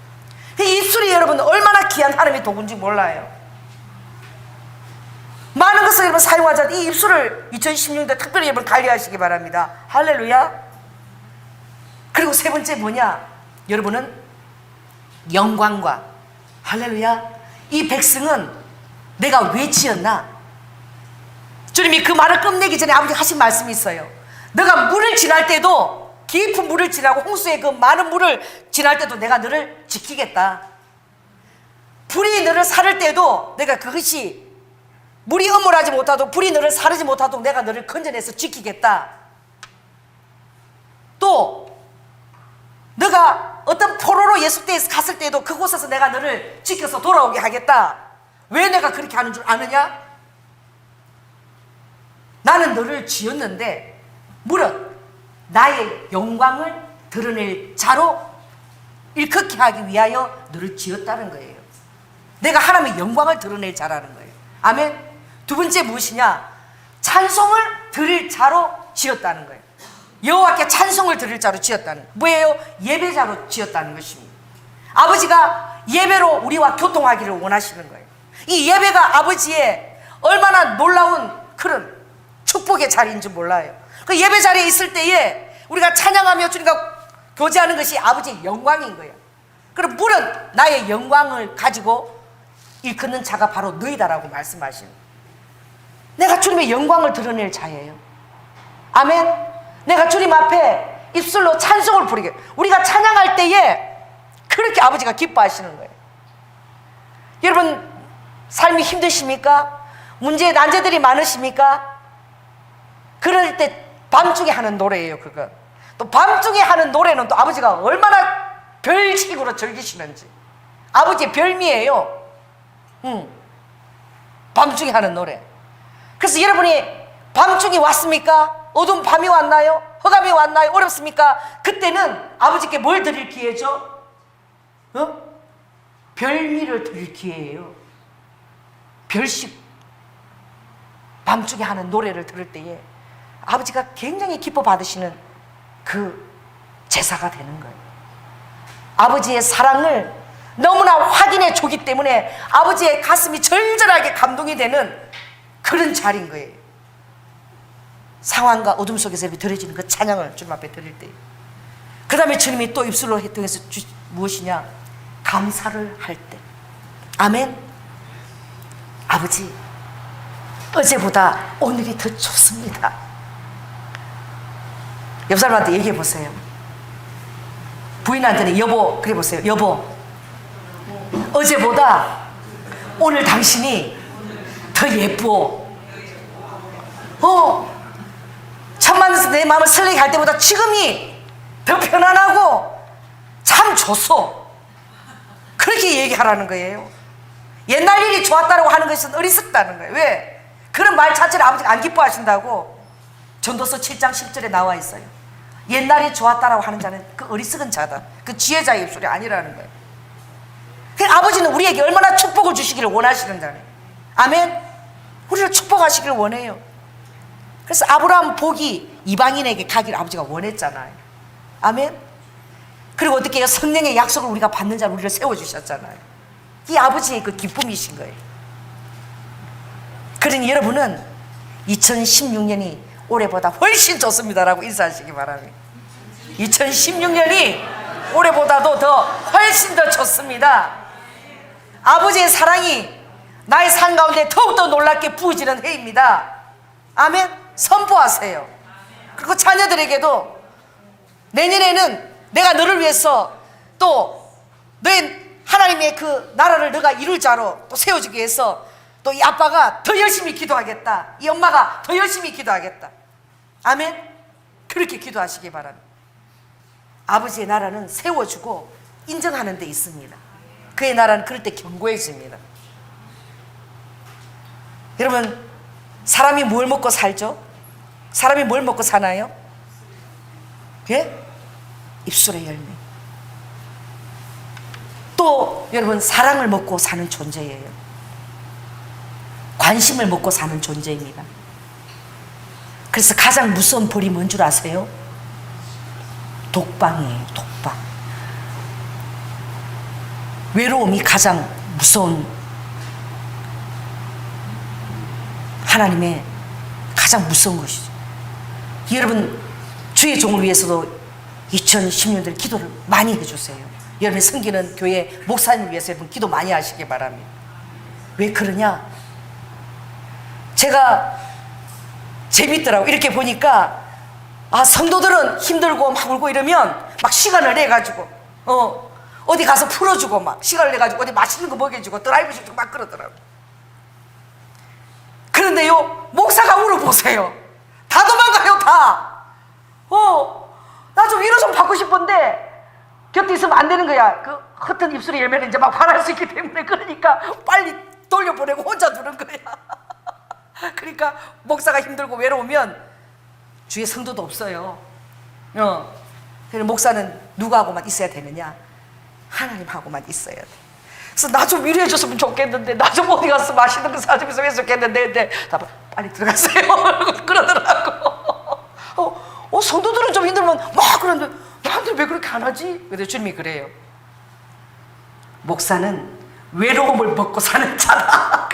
S1: 이 입술이 여러분 얼마나 귀한 하나님의 도구인지 몰라요. 많은 것을 여러분 사용하자. 이 입술을 2016년도 특별히 여러분 관리하시기 바랍니다. 할렐루야. 그리고 세 번째 뭐냐? 여러분은 영광과, 할렐루야, 이 백성은 내가 왜 지었나? 주님이 그 말을 끝내기 전에 아버지가 하신 말씀이 있어요. 너가 물을 지날 때도, 깊은 물을 지나고 홍수의 그 많은 물을 지날 때도 내가 너를 지키겠다. 불이 너를 사를 때도 내가 그것이 물이 엄물하지 못하도록, 불이 너를 사르지 못하도록 내가 너를 건져내서 지키겠다. 또 너가 어떤 포로로 예수대에 갔을 때도 그곳에서 내가 너를 지켜서 돌아오게 하겠다. 왜 내가 그렇게 하는 줄 아느냐? 나는 너를 지었는데 물은 나의 영광을 드러낼 자로 일컫게 하기 위하여 너를 지었다는 거예요. 내가 하나님의 영광을 드러낼 자라는 거예요. 아멘. 두 번째 무엇이냐? 찬송을 드릴 자로 지었다는 거예요. 여호와께 찬송을 드릴 자로 지었다는 거예요. 뭐예요? 예배자로 지었다는 것입니다. 아버지가 예배로 우리와 교통하기를 원하시는 거예요. 이 예배가 아버지의 얼마나 놀라운 그런 축복의 자리인 줄 몰라요. 그 예배 자리에 있을 때에 우리가 찬양하며 주님과 교제하는 것이 아버지의 영광인 거예요. 그럼 물은 나의 영광을 가지고 일컫는 자가 바로 너희다라고 말씀하시는 거예요. 내가 주님의 영광을 드러낼 자예요. 아멘. 내가 주님 앞에 입술로 찬송을 부르게, 우리가 찬양할 때에 그렇게 아버지가 기뻐하시는 거예요. 여러분 삶이 힘드십니까? 문제의 난제들이 많으십니까? 그럴 때 밤중에 하는 노래예요. 그거 또 밤중에 하는 노래는 또 아버지가 얼마나 별식으로 즐기시는지, 아버지의 별미예요. 밤중에 하는 노래. 그래서 여러분이 밤중이 왔습니까? 어두운 밤이 왔나요? 흑암이 왔나요? 어렵습니까? 그때는 아버지께 뭘 드릴 기회죠? 별미를 드릴 기회예요. 별식. 밤중에 하는 노래를 들을 때에 아버지가 굉장히 기뻐 받으시는 그 제사가 되는 거예요. 아버지의 사랑을 너무나 확인해 주기 때문에 아버지의 가슴이 절절하게 감동이 되는 그런 자리인 거예요. 상황과 어둠 속에서 드려지는 그 찬양을 주님 앞에 드릴 때, 그 다음에 주님이 또 입술로 통해서 무엇이냐? 감사를 할 때. 아멘. 아버지, 어제보다 오늘이 더 좋습니다. 옆 사람한테 얘기해 보세요. 부인한테는 여보, 그래 보세요. 여보, 어제보다 오늘 당신이 더 예뻐. 천만 내 마음을 설레게 할 때보다 지금이 더 편안하고 참 좋소. 그렇게 얘기하라는 거예요. 옛날 일이 좋았다고 하는 것은 어리석다는 거예요. 왜? 그런 말 자체를 아버지가 안 기뻐하신다고 전도서 7장 10절에 나와 있어요. 옛날이 좋았다라고 하는 자는 그 어리석은 자다. 그 지혜자의 입술이 아니라는 거예요. 그러니까 아버지는 우리에게 얼마나 축복을 주시기를 원하시는 자예요. 아멘. 우리를 축복하시기를 원해요. 그래서 아브라함 복이 이방인에게 가기를 아버지가 원했잖아요. 아멘. 그리고 어떻게 해요? 성령의 약속을 우리가 받는 자로 우리를 세워주셨잖아요. 이 아버지의 그 기쁨이신 거예요. 그러니 여러분은 2016년이 올해보다 훨씬 좋습니다라고 인사하시기 바랍니다. 2016년이 올해보다도 더 훨씬 더 좋습니다. 아버지의 사랑이 나의 삶 가운데 더욱더 놀랍게 부어지는 해입니다. 아멘. 선포하세요. 그리고 자녀들에게도 내년에는 내가 너를 위해서 또 너의 하나님의 그 나라를 너가 이룰 자로 또 세워주기 위해서 또 이 아빠가 더 열심히 기도하겠다. 이 엄마가 더 열심히 기도하겠다. 아멘. 그렇게 기도하시기 바랍니다. 아버지의 나라는 세워주고 인정하는 데 있습니다. 그의 나라는 그럴 때 견고해집니다. 여러분, 사람이 뭘 먹고 살죠? 사람이 뭘 먹고 사나요? 예? 입술의 열매. 또 여러분, 사랑을 먹고 사는 존재예요. 관심을 먹고 사는 존재입니다. 그래서 가장 무서운 벌이 뭔 줄 아세요? 독방이에요. 독방. 외로움이 가장 무서운, 하나님의 가장 무서운 것이죠. 여러분, 주의 종을 위해서도 2010년도에 기도를 많이 해주세요. 여러분이 섬기는 교회 목사님을 위해서 여러분 기도 많이 하시기 바랍니다. 왜 그러냐? 제가 재밌더라고. 이렇게 보니까 성도들은 힘들고 막 울고 이러면 막 시간을 내가지고 어디 가서 풀어주고 막 시간을 내가지고 어디 맛있는 거 먹여주고 드라이브 시키고 막 그러더라고. 그런데요, 목사가 울어보세요. 다 도망가요, 다. 나 좀 위로 좀 받고 싶은데 곁에 있으면 안 되는 거야. 그 흩은 입술의 열매는 이제 막 발할 수 있기 때문에. 그러니까 빨리 돌려보내고 혼자 두는 거야. 그러니까 목사가 힘들고 외로우면 주위에 성도도 없어요. 그래서 목사는 누구하고만 있어야 되느냐? 하나님하고만 있어야 돼. 그래서 나 좀 위로해 줬으면 좋겠는데, 나 좀 어디 가서 맛있는 거 사주면서 했었겠는데, 빨리 들어가세요. 그러더라고. 성도들은 좀 힘들면 막 그러는데 나한테 왜 그렇게 안 하지? 근데 주님이 그래요. 목사는 외로움을 먹고 사는 자다.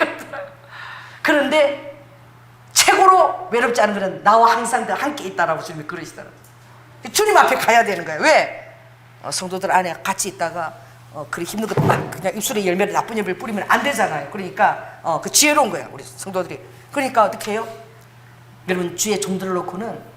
S1: 그런데 최고로 외롭지 않은 것은 나와 항상 함께 있다라고 주님이 그러시더라고요. 주님 앞에 가야 되는 거예요. 왜? 성도들 안에 같이 있다가 그렇게 힘든 것도 막 그냥 입술에 열매를 나쁜 열매를 뿌리면 안 되잖아요. 그러니까 그 지혜로운 거예요, 우리 성도들이. 그러니까 어떻게 해요? 여러분, 주의 종들을 놓고는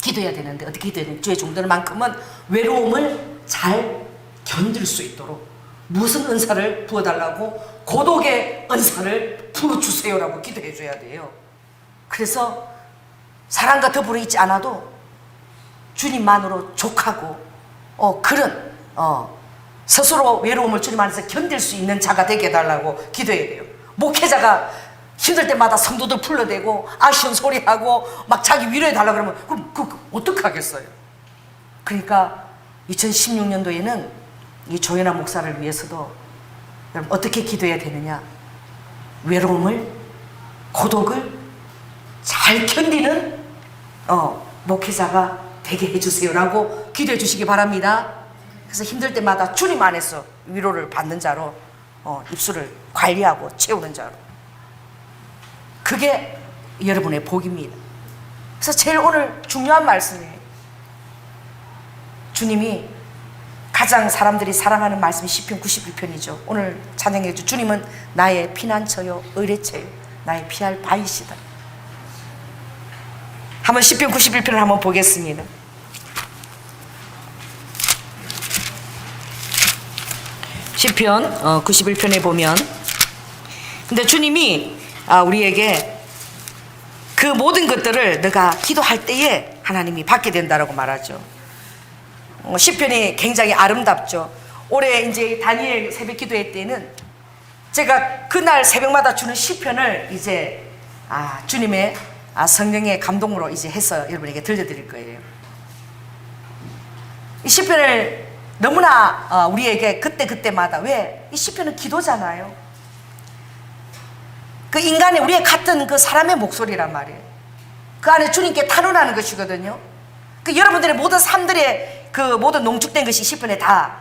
S1: 기도해야 되는데 어떻게 기도해야 되는지, 주의 종들만큼은 외로움을 잘 견딜 수 있도록 무슨 은사를 부어달라고, 고독의 은사를 부어주세요라고 기도해 줘야 돼요. 그래서 사람과 더불어 있지 않아도 주님만으로 족하고 그런 스스로 외로움을 주님 안에서 견딜 수 있는 자가 되게 해달라고 기도해야 돼요. 목회자가 힘들 때마다 성도들 불러대고 아쉬운 소리하고 막 자기 위로해달라고 그러면 그럼 어떡하겠어요? 그러니까 2016년도에는 이 조연아 목사를 위해서도 여러분 어떻게 기도해야 되느냐? 외로움을, 고독을 잘 견디는 목회자가 되게 해주세요라고 기도해 주시기 바랍니다. 그래서 힘들 때마다 주님 안에서 위로를 받는 자로, 입술을 관리하고 채우는 자로, 그게 여러분의 복입니다. 그래서 제일 오늘 중요한 말씀이에요. 주님이 가장 사람들이 사랑하는 말씀이 시편 91편이죠. 오늘 찬양해 주 주님은 나의 피난처요 의뢰처요 나의 피할 바위시다. 한번 시편 91편을 한번 보겠습니다. 시편 91편에 보면, 근데 주님이 우리에게 그 모든 것들을 너가 기도할 때에 하나님이 받게 된다라고 말하죠. 시편이 굉장히 아름답죠. 올해 이제 다니엘 새벽 기도회 때는 제가 그날 새벽마다 주는 시편을 이제 주님의 성령의 감동으로 이제 해서 여러분에게 들려드릴 거예요. 이 시편을 너무나 우리에게 그때마다, 왜? 이 시편은 기도잖아요. 그 인간의, 우리의 같은 그 사람의 목소리란 말이에요. 그 안에 주님께 탄원하는 것이거든요. 그 여러분들의 모든 삶들의 그 모든 농축된 것이 시편에 다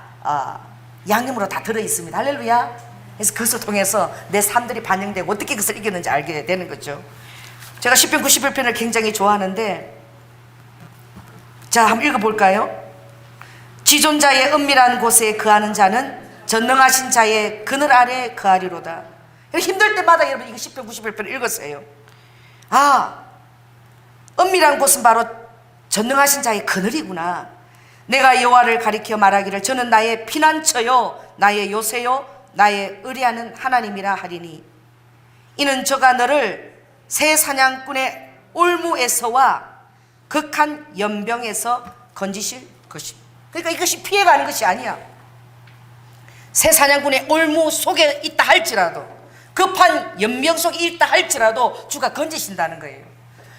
S1: 양념으로 다 들어있습니다. 할렐루야. 그래서 그것을 통해서 내 삶들이 반영되고 어떻게 그것을 이겼는지 알게 되는 거죠. 제가 시편 91편을 굉장히 좋아하는데, 자, 한번 읽어볼까요? 지존자의 은밀한 곳에 거하는 자는 전능하신 자의 그늘 아래 거하리로다. 힘들 때마다 여러분 이거 시편 91편을 읽었어요. 은밀한 곳은 바로 전능하신 자의 그늘이구나. 내가 여호와를 가리켜 말하기를 저는 나의 피난처요 나의 요새요 나의 의뢰하는 하나님이라 하리니, 이는 저가 너를 새 사냥꾼의 올무에서와 극한 연병에서 건지실 것입니다. 그러니까 이것이 피해가는 것이 아니야. 새사냥꾼의 올무 속에 있다 할지라도, 급한 연명 속에 있다 할지라도 주가 건지신다는 거예요.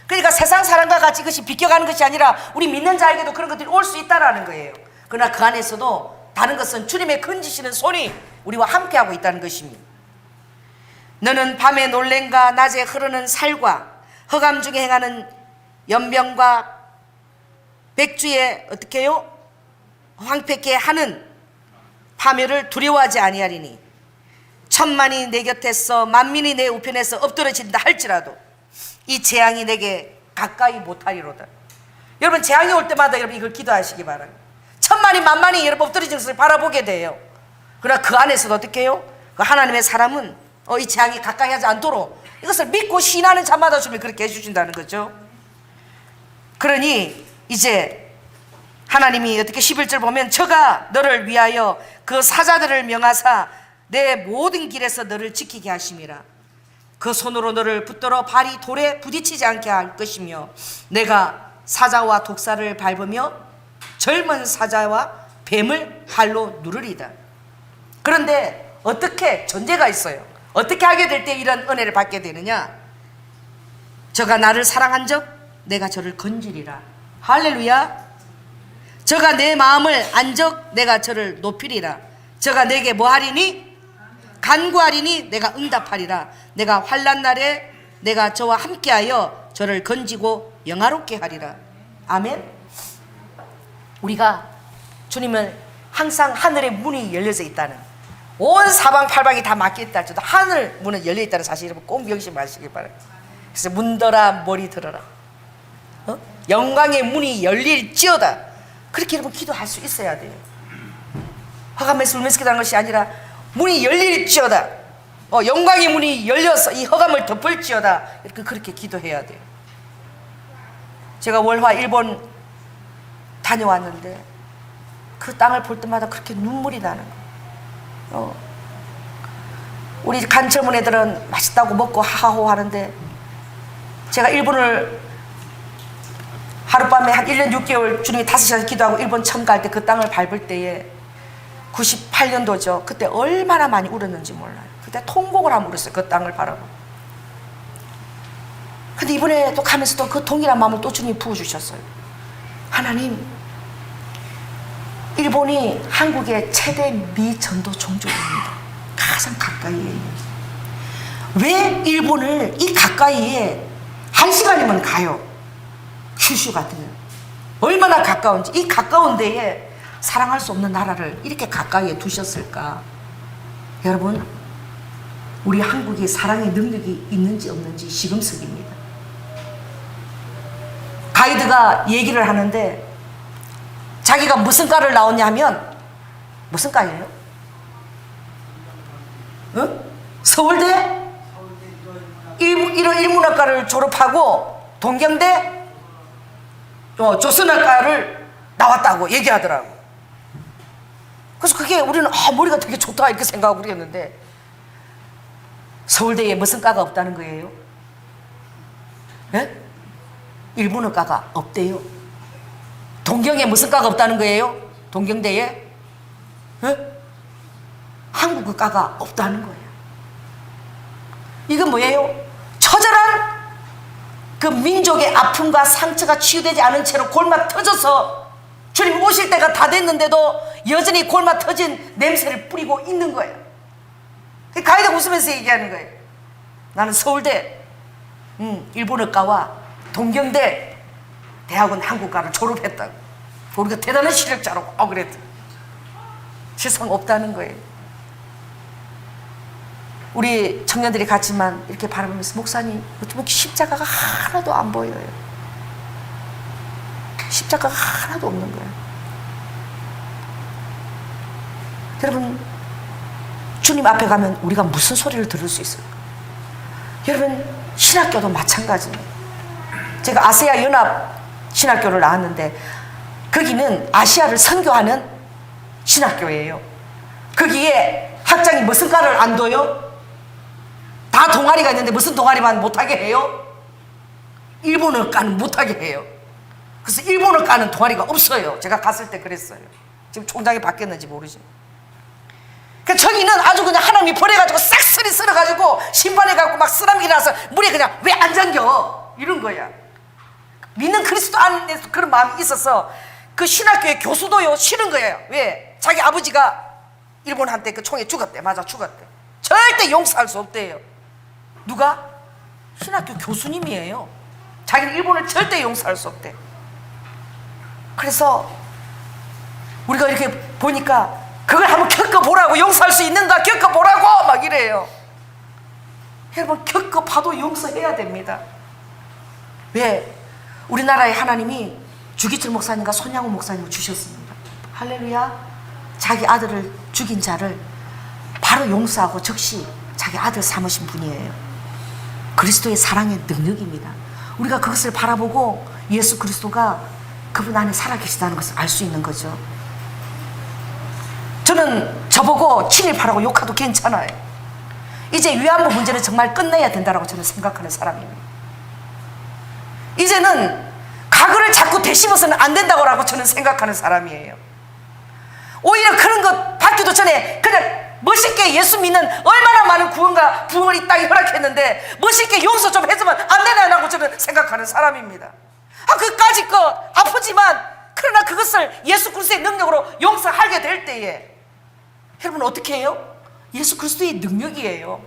S1: 그러니까 세상 사람과 같이 그것이 비껴가는 것이 아니라 우리 믿는 자에게도 그런 것들이 올 수 있다라는 거예요. 그러나 그 안에서도 다른 것은 주님의 건지시는 손이 우리와 함께하고 있다는 것입니다. 너는 밤에 놀랜가 낮에 흐르는 살과 허감 중에 행하는 연병과 백주에 어떻게 해요? 황폐케 하는 파멸을 두려워하지 아니하리니 천만이 내 곁에서 만민이 내 우편에서 엎드러진다 할지라도 이 재앙이 내게 가까이 못하리로다. 여러분, 재앙이 올 때마다 여러분 이걸 기도하시기 바랍니다. 천만이 만만이 여러분 엎드러지는 것을 바라보게 돼요. 그러나 그 안에서도 어떻게 해요? 그 하나님의 사람은 이 재앙이 가까이 하지 않도록 이것을 믿고 신하는 자마다 주님 그렇게 해주신다는 거죠. 그러니 이제 하나님이 어떻게 11절 보면 저가 너를 위하여 그 사자들을 명하사 내 모든 길에서 너를 지키게 하심이라. 그 손으로 너를 붙들어 발이 돌에 부딪히지 않게 할 것이며 내가 사자와 독사를 밟으며 젊은 사자와 뱀을 발로 누르리다. 그런데 어떻게 전제가 있어요. 어떻게 하게 될 때 이런 은혜를 받게 되느냐? 저가 나를 사랑한 적 내가 저를 건지리라. 할렐루야. 저가 내 마음을 안 적 내가 저를 높이리라. 저가 내게 뭐 하리니? 간구하리니 내가 응답하리라. 내가 환난 날에 내가 저와 함께하여 저를 건지고 영화롭게 하리라. 아멘. 우리가 주님을 항상 하늘의 문이 열려져 있다는, 온 사방팔방이 다 막혀있다 할지라도 하늘 문은 열려있다는 사실 여러분 꼭 명심하시기 바랍니다. 그래서 문더라 머리 들어라. 영광의 문이 열릴지어다. 그렇게 여러분 기도할 수 있어야 돼요. 허감에서 울면서 기도하는 것이 아니라 문이 열릴지어다. 영광의 문이 열려서 이 허감을 덮을지어다. 이렇게 그렇게 기도해야 돼요. 제가 월화 일본 다녀왔는데 그 땅을 볼 때마다 그렇게 눈물이 나는 거예요. 우리 간 젊은 애들은 맛있다고 먹고 하하호 하는데 제가 일본을 하룻밤에 한 1년 6개월 주님이 5시간 기도하고 일본 처음 갈 때 그 땅을 밟을 때에 98년도죠. 그때 얼마나 많이 울었는지 몰라요. 그때 통곡을 하면 울었어요. 그 땅을 바라보고. 근데 이번에 또 가면서 또 그 동일한 마음을 또 주님이 부어주셨어요. 하나님, 일본이 한국의 최대 미전도 종족입니다. 가장 가까이에 있는. 왜 일본을 이 가까이에 1시간이면 가요. 큐슈 같으면 얼마나 가까운지. 이 가까운 데에 사랑할 수 없는 나라를 이렇게 가까이에 두셨을까? 여러분, 우리 한국이 사랑의 능력이 있는지 없는지 시금석입니다. 가이드가 얘기를 하는데 자기가 무슨 과를 나왔냐 하면 무슨 과예요? 서울대 일문학과를 졸업하고 동경대 조선학과를 나왔다고 얘기하더라고. 그래서 그게 우리는 머리가 되게 좋다 이렇게 생각하고 그랬는데 서울대에 무슨 과가 없다는 거예요? 네? 일본어과가 없대요. 동경에 무슨 과가 없다는 거예요? 동경대에? 네? 한국어과가 없다는 거예요. 이건 뭐예요? 처절한 그 민족의 아픔과 상처가 치유되지 않은 채로 골마 터져서 주님 오실 때가 다 됐는데도 여전히 골마 터진 냄새를 뿌리고 있는 거예요. 가이드가 웃으면서 얘기하는 거예요. 나는 서울대 일본어과와 동경대 대학원 한국과를 졸업했다고. 우리가 대단한 실력자라고 그랬더니 세상 없다는 거예요. 우리 청년들이 같이만 이렇게 바라보면서 목사님 어쩌면 십자가가 하나도 안 보여요. 십자가가 하나도 없는 거예요. 여러분, 주님 앞에 가면 우리가 무슨 소리를 들을 수 있어요? 여러분, 신학교도 마찬가지입니다. 제가 아세아 연합 신학교를 나왔는데 거기는 아시아를 선교하는 신학교예요. 거기에 학장이 무슨 과를 안 둬요? 다 동아리가 있는데 무슨 동아리만 못하게 해요? 일본어과는 못하게 해요. 그래서 일본어과는 동아리가 없어요. 제가 갔을 때 그랬어요. 지금 총장이 바뀌었는지 모르지만. 그 저기는 아주 그냥 하나님이 버려가지고 싹쓸이 쓸어가지고 신발해가지고 막 쓰라미기 나서 물에 그냥 왜 안 잠겨 이런 거야. 믿는 그리스도 안에서 그런 마음이 있어서 그 신학교의 교수도요 싫은 거예요. 왜? 자기 아버지가 일본한테 그 총에 죽었대. 맞아, 죽었대. 절대 용서할 수 없대요. 누가? 신학교 교수님이에요. 자기는 일본을 절대 용서할 수 없대. 그래서 우리가 이렇게 보니까 그걸 한번 겪어보라고, 용서할 수 있는가 겪어보라고 막 이래요. 여러분, 겪어봐도 용서해야 됩니다. 왜? 우리나라에 하나님이 주기철 목사님과 손양호 목사님을 주셨습니다. 할렐루야. 자기 아들을 죽인 자를 바로 용서하고 즉시 자기 아들 삼으신 분이에요. 그리스도의 사랑의 능력입니다. 우리가 그것을 바라보고 예수 그리스도가 그분 안에 살아계시다는 것을 알 수 있는 거죠. 저는 저보고 친일파라고 욕해도 괜찮아요. 이제 위안부 문제는 정말 끝내야 된다고 저는 생각하는 사람입니다. 이제는 과거를 자꾸 되씹어서는 안 된다고 저는 생각하는 사람이에요. 오히려 그런 것 받기도 전에 그냥 멋있게 예수 믿는 얼마나 많은 구원과 부흥을 이 땅에 허락했는데 멋있게 용서 좀 해주면 안 되나라고 저는 생각하는 사람입니다. 그까짓 거 아프지만 그러나 그것을 예수 그리스도의 능력으로 용서하게 될 때에 여러분 어떻게 해요? 예수 그리스도의 능력이에요.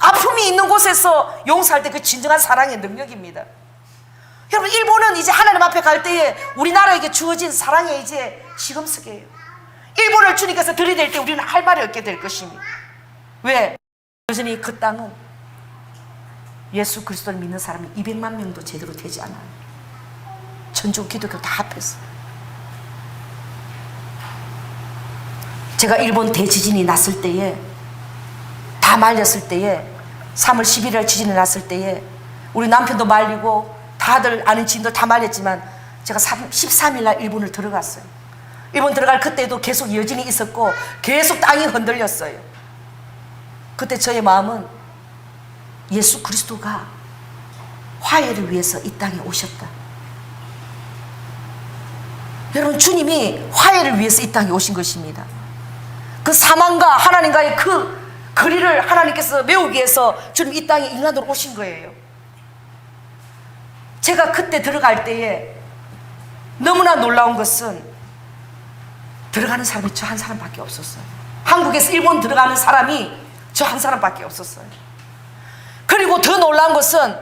S1: 아픔이 있는 곳에서 용서할 때 그 진정한 사랑의 능력입니다. 여러분, 일본은 이제 하나님 앞에 갈 때에 우리나라에게 주어진 사랑의 이제 시금석이에요. 일본을 주님께서 들이댈 때 우리는 할 말이 없게 될 것입니다. 왜? 여전히 그 땅은 예수 그리스도를 믿는 사람이 200만 명도 제대로 되지 않아요. 천주교 기독교 다 합해서. 제가 일본 대지진이 났을 때에 다 말렸을 때에 3월 11일 지진이 났을 때에 우리 남편도 말리고 다들 아는 지인들 다 말렸지만 제가 13일 날 일본을 들어갔어요. 일본 들어갈 그때도 계속 여진이 있었고 계속 땅이 흔들렸어요. 그때 저의 마음은 예수 그리스도가 화해를 위해서 이 땅에 오셨다. 여러분, 주님이 화해를 위해서 이 땅에 오신 것입니다. 그 사망과 하나님과의 그 거리를 하나님께서 메우기 위해서 주님 이 땅에 인간으로 오신 거예요. 제가 그때 들어갈 때에 너무나 놀라운 것은 들어가는 사람이 저 한 사람밖에 없었어요. 한국에서 일본 들어가는 사람이 저 한 사람밖에 없었어요. 그리고 더 놀라운 것은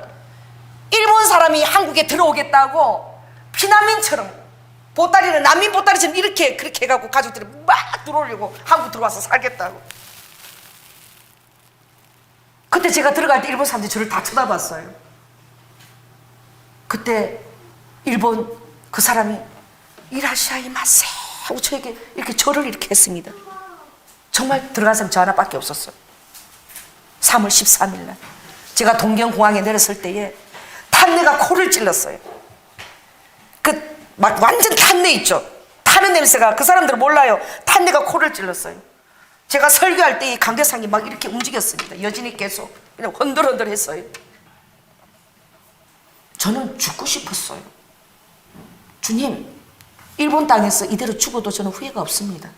S1: 일본 사람이 한국에 들어오겠다고 피난민처럼 보따리는 난민 보따리처럼 이렇게 그렇게 해갖고 가족들이 막 들어오려고 한국 들어와서 살겠다고. 그때 제가 들어갈 때 일본 사람들이 저를 다 쳐다봤어요. 그때 일본 그 사람이 이라시아이 마세 하고 저에게 이렇게 절을 이렇게 했습니다. 정말 들어간 사람이 저 하나밖에 없었어요. 3월 13일 날 제가 동경공항에 내렸을 때에 탄내가 코를 찔렀어요. 그 막 완전 탄내 있죠. 타는 냄새가 그 사람들은 몰라요. 탄내가 코를 찔렀어요. 제가 설교할 때 이 관계상이 막 이렇게 움직였습니다. 여진이 계속 그냥 흔들흔들 했어요. 저는 죽고 싶었어요. 주님, 일본 땅에서 이대로 죽어도 저는 후회가 없습니다.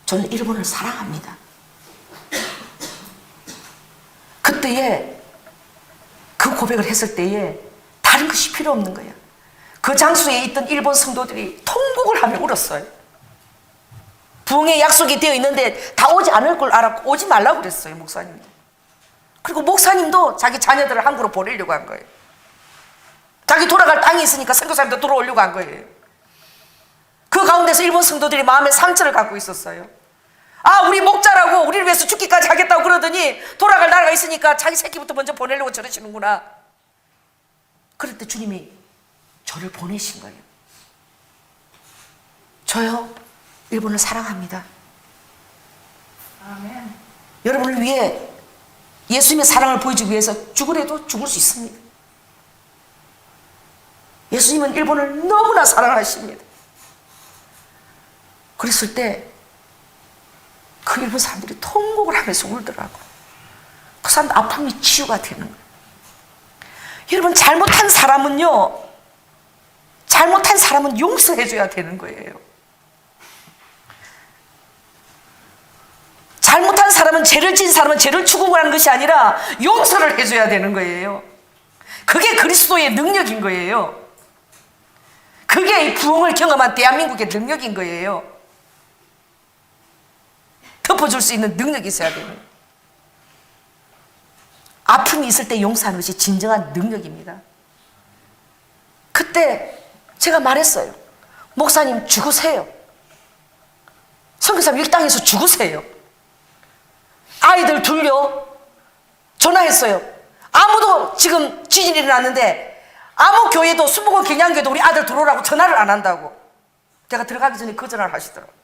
S1: 저는 일본을 사랑합니다. 그때에 그 고백을 했을 때에 다른 것이 필요 없는 거예요. 그 장소에 있던 일본 성도들이 통곡을 하며 울었어요. 부흥의 약속이 되어 있는데 다 오지 않을 걸 알았고 오지 말라고 그랬어요, 목사님도. 그리고 목사님도 자기 자녀들을 한국으로 보내려고 한 거예요. 자기 돌아갈 땅이 있으니까 선교사님도 들어오려고 한 거예요. 그 가운데서 일본 성도들이 마음에 상처를 갖고 있었어요. 우리 목자라고 우리를 위해서 죽기까지 하겠다고 그러더니 돌아갈 나라가 있으니까 자기 새끼부터 먼저 보내려고 저러시는구나. 그럴 때 주님이 저를 보내신 거예요. 저요, 일본을 사랑합니다. 아멘. 여러분을 위해 예수님의 사랑을 보여주기 위해서 죽으래도 죽을 수 있습니다. 예수님은 일본을 너무나 사랑하십니다. 그랬을 때 그 일본 사람들이 통곡을 하면서 울더라고요. 그 사람들 아픔이 치유가 되는 거예요. 여러분, 잘못한 사람은 용서해줘야 되는 거예요. 사람은 죄를 지은 사람은 죄를 추궁하는 것이 아니라 용서를 해줘야 되는 거예요. 그게 그리스도의 능력인 거예요. 그게 이 부흥을 경험한 대한민국의 능력인 거예요. 덮어줄 수 있는 능력이 있어야 돼요. 아픔이 있을 때 용서하는 것이 진정한 능력입니다. 그때 제가 말했어요. 목사님 죽으세요. 선교사님 이 땅에서 죽으세요. 아이들 둘요 전화했어요. 아무도 지금 지진이 일어났는데 아무 교회도 순복음 경양교회도 우리 아들 들어오라고 전화를 안 한다고. 제가 들어가기 전에 그 전화를 하시더라고요.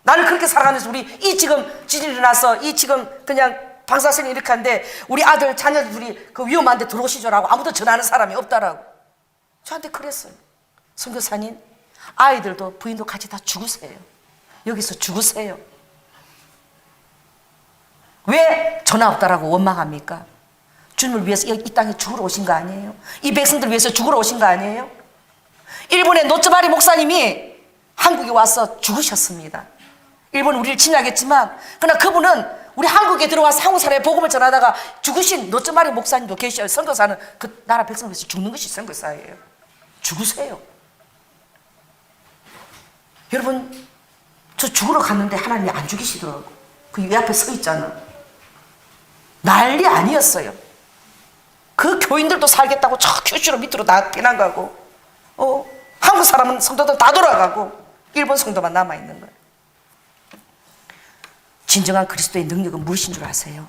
S1: 나는 그렇게 살아가면서 우리 이 지금 지진이 일어나서 이 지금 그냥 방사선이 이렇게 하는데 우리 아들 자녀들이 그 위험한데 들어오시죠라고 아무도 전화하는 사람이 없다라고 저한테 그랬어요. 선교사님 아이들도 부인도 같이 다 죽으세요. 여기서 죽으세요. 왜 전화 없다라고 원망합니까? 주님을 위해서 이 땅에 죽으러 오신 거 아니에요? 이 백성들 위해서 죽으러 오신 거 아니에요? 일본의 노츠마리 목사님이 한국에 와서 죽으셨습니다. 일본은 우리를 침략했지만 그러나 그분은 우리 한국에 들어와서 한국 사람의 복음을 전하다가 죽으신 노츠마리 목사님도 계셔요. 선교사는 그 나라 백성을 위해서 죽는 것이 선교사예요. 죽으세요. 여러분 저 죽으러 갔는데 하나님이 안 죽이시더라고. 그 왜 앞에 서 있잖아. 난리 아니었어요. 그 교인들도 살겠다고 저 큐슈로 밑으로 다 피난가고 한국 사람은 성도들 다 돌아가고 일본 성도만 남아있는 거예요. 진정한 그리스도의 능력은 무엇인 줄 아세요?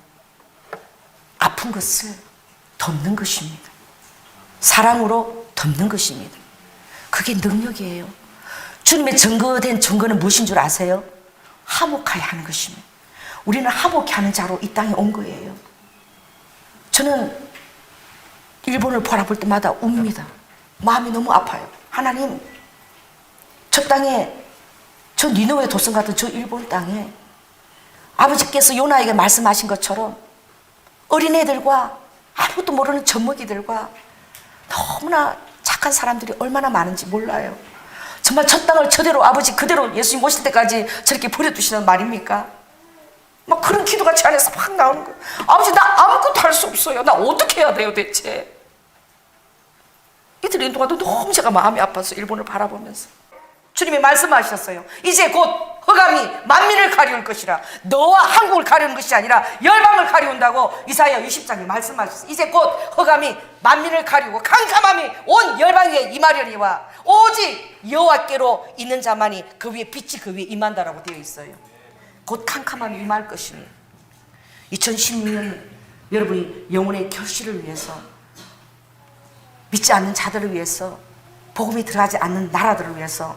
S1: 아픈 것을 덮는 것입니다. 사랑으로 덮는 것입니다. 그게 능력이에요. 주님의 증거된 증거는 무엇인 줄 아세요? 화목하게 하는 것입니다. 우리는 화목해 하는 자로 이 땅에 온 거예요. 저는 일본을 바라볼 때마다 웁니다. 마음이 너무 아파요. 하나님, 저 땅에, 저 니느웨 도성 같은 저 일본 땅에 아버지께서 요나에게 말씀하신 것처럼 어린애들과 아무것도 모르는 젖먹이들과 너무나 착한 사람들이 얼마나 많은지 몰라요. 정말 저 땅을 저대로 아버지 그대로 예수님 오실 때까지 저렇게 버려두시는 말입니까? 막 그런 기도가 제 안에서 막 나오는 거예요. 아버지 나 아무것도 할 수 없어요. 나 어떻게 해야 돼요 대체? 이틀 동안도 너무 제가 마음이 아파서 일본을 바라보면서 주님이 말씀하셨어요. 이제 곧 흑암이 만민을 가리울 것이라. 너와 한국을 가리우는 것이 아니라 열방을 가리운다고 이사야 20장에 말씀하셨어요. 이제 곧 흑암이 만민을 가리우고 캄캄함이 온 열방에 임하려니와 오직 여호와께로 있는 자만이 그 위에 빛이 그 위에 임한다라고 되어 있어요. 곧 캄캄함이 임할 것입니다. 2016년 여러분이 영혼의 결실을 위해서 믿지 않는 자들을 위해서 복음이 들어가지 않는 나라들을 위해서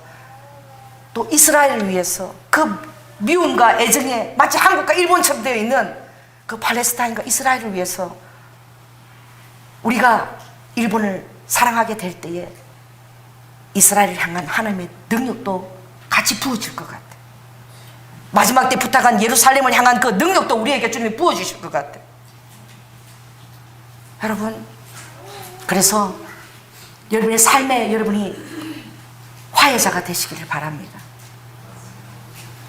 S1: 또 이스라엘을 위해서 그 미움과 애정에 마치 한국과 일본처럼 되어 있는 그 팔레스타인과 이스라엘을 위해서 우리가 일본을 사랑하게 될 때에 이스라엘을 향한 하나님의 능력도 같이 부어질 것 같아요. 마지막 때 부탁한 예루살렘을 향한 그 능력도 우리에게 주님이 부어주실 것 같아요. 여러분, 그래서 여러분의 삶에 여러분이 화해자가 되시기를 바랍니다.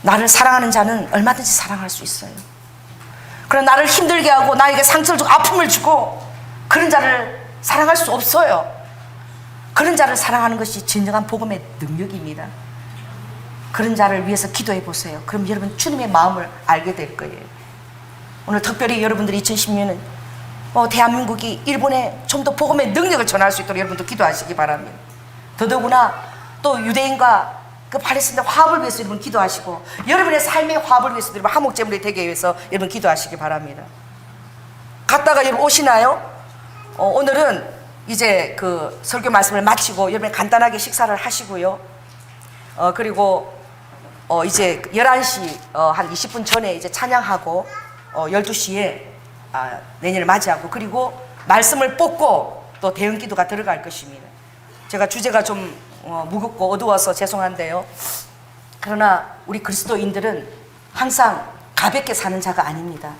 S1: 나를 사랑하는 자는 얼마든지 사랑할 수 있어요. 그러나 나를 힘들게 하고 나에게 상처를 주고 아픔을 주고 그런 자를 사랑할 수 없어요. 그런 자를 사랑하는 것이 진정한 복음의 능력입니다. 그런 자를 위해서 기도해 보세요. 그럼 여러분 주님의 마음을 알게 될 거예요. 오늘 특별히 여러분들이 2010년은 대한민국이 일본에 좀 더 복음의 능력을 전할 수 있도록 여러분도 기도하시기 바랍니다. 더더구나 또 유대인과 그 팔레스타인 화합을 위해서 여러분 기도하시고 여러분의 삶의 화합을 위해서 여러분 화목제물이 되게 위해서 여러분 기도하시기 바랍니다. 갔다가 여러분 오시나요? 오늘은 이제 그 설교 말씀을 마치고 여러분 간단하게 식사를 하시고요. 그리고 이제 11시 한 20분 전에 이제 찬양하고 12시에 내년을 맞이하고 그리고 말씀을 뽑고 또 대응 기도가 들어갈 것입니다. 제가 주제가 좀 무겁고 어두워서 죄송한데요. 그러나 우리 그리스도인들은 항상 가볍게 사는 자가 아닙니다.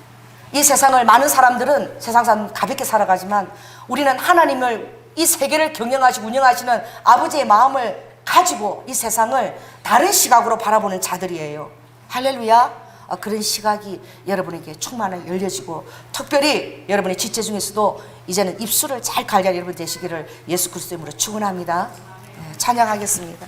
S1: 이 세상을 많은 사람들은 세상 사람 가볍게 살아가지만 우리는 하나님을 이 세계를 경영하시고 운영하시는 아버지의 마음을 가지고 이 세상을 다른 시각으로 바라보는 자들이에요. 할렐루야. 그런 시각이 여러분에게 충만하게 열려지고, 특별히 여러분의 지체 중에서도 이제는 입술을 잘 갈갈 여러분 되시기를 예수 그리스도 이름으로 축원합니다. 찬양하겠습니다.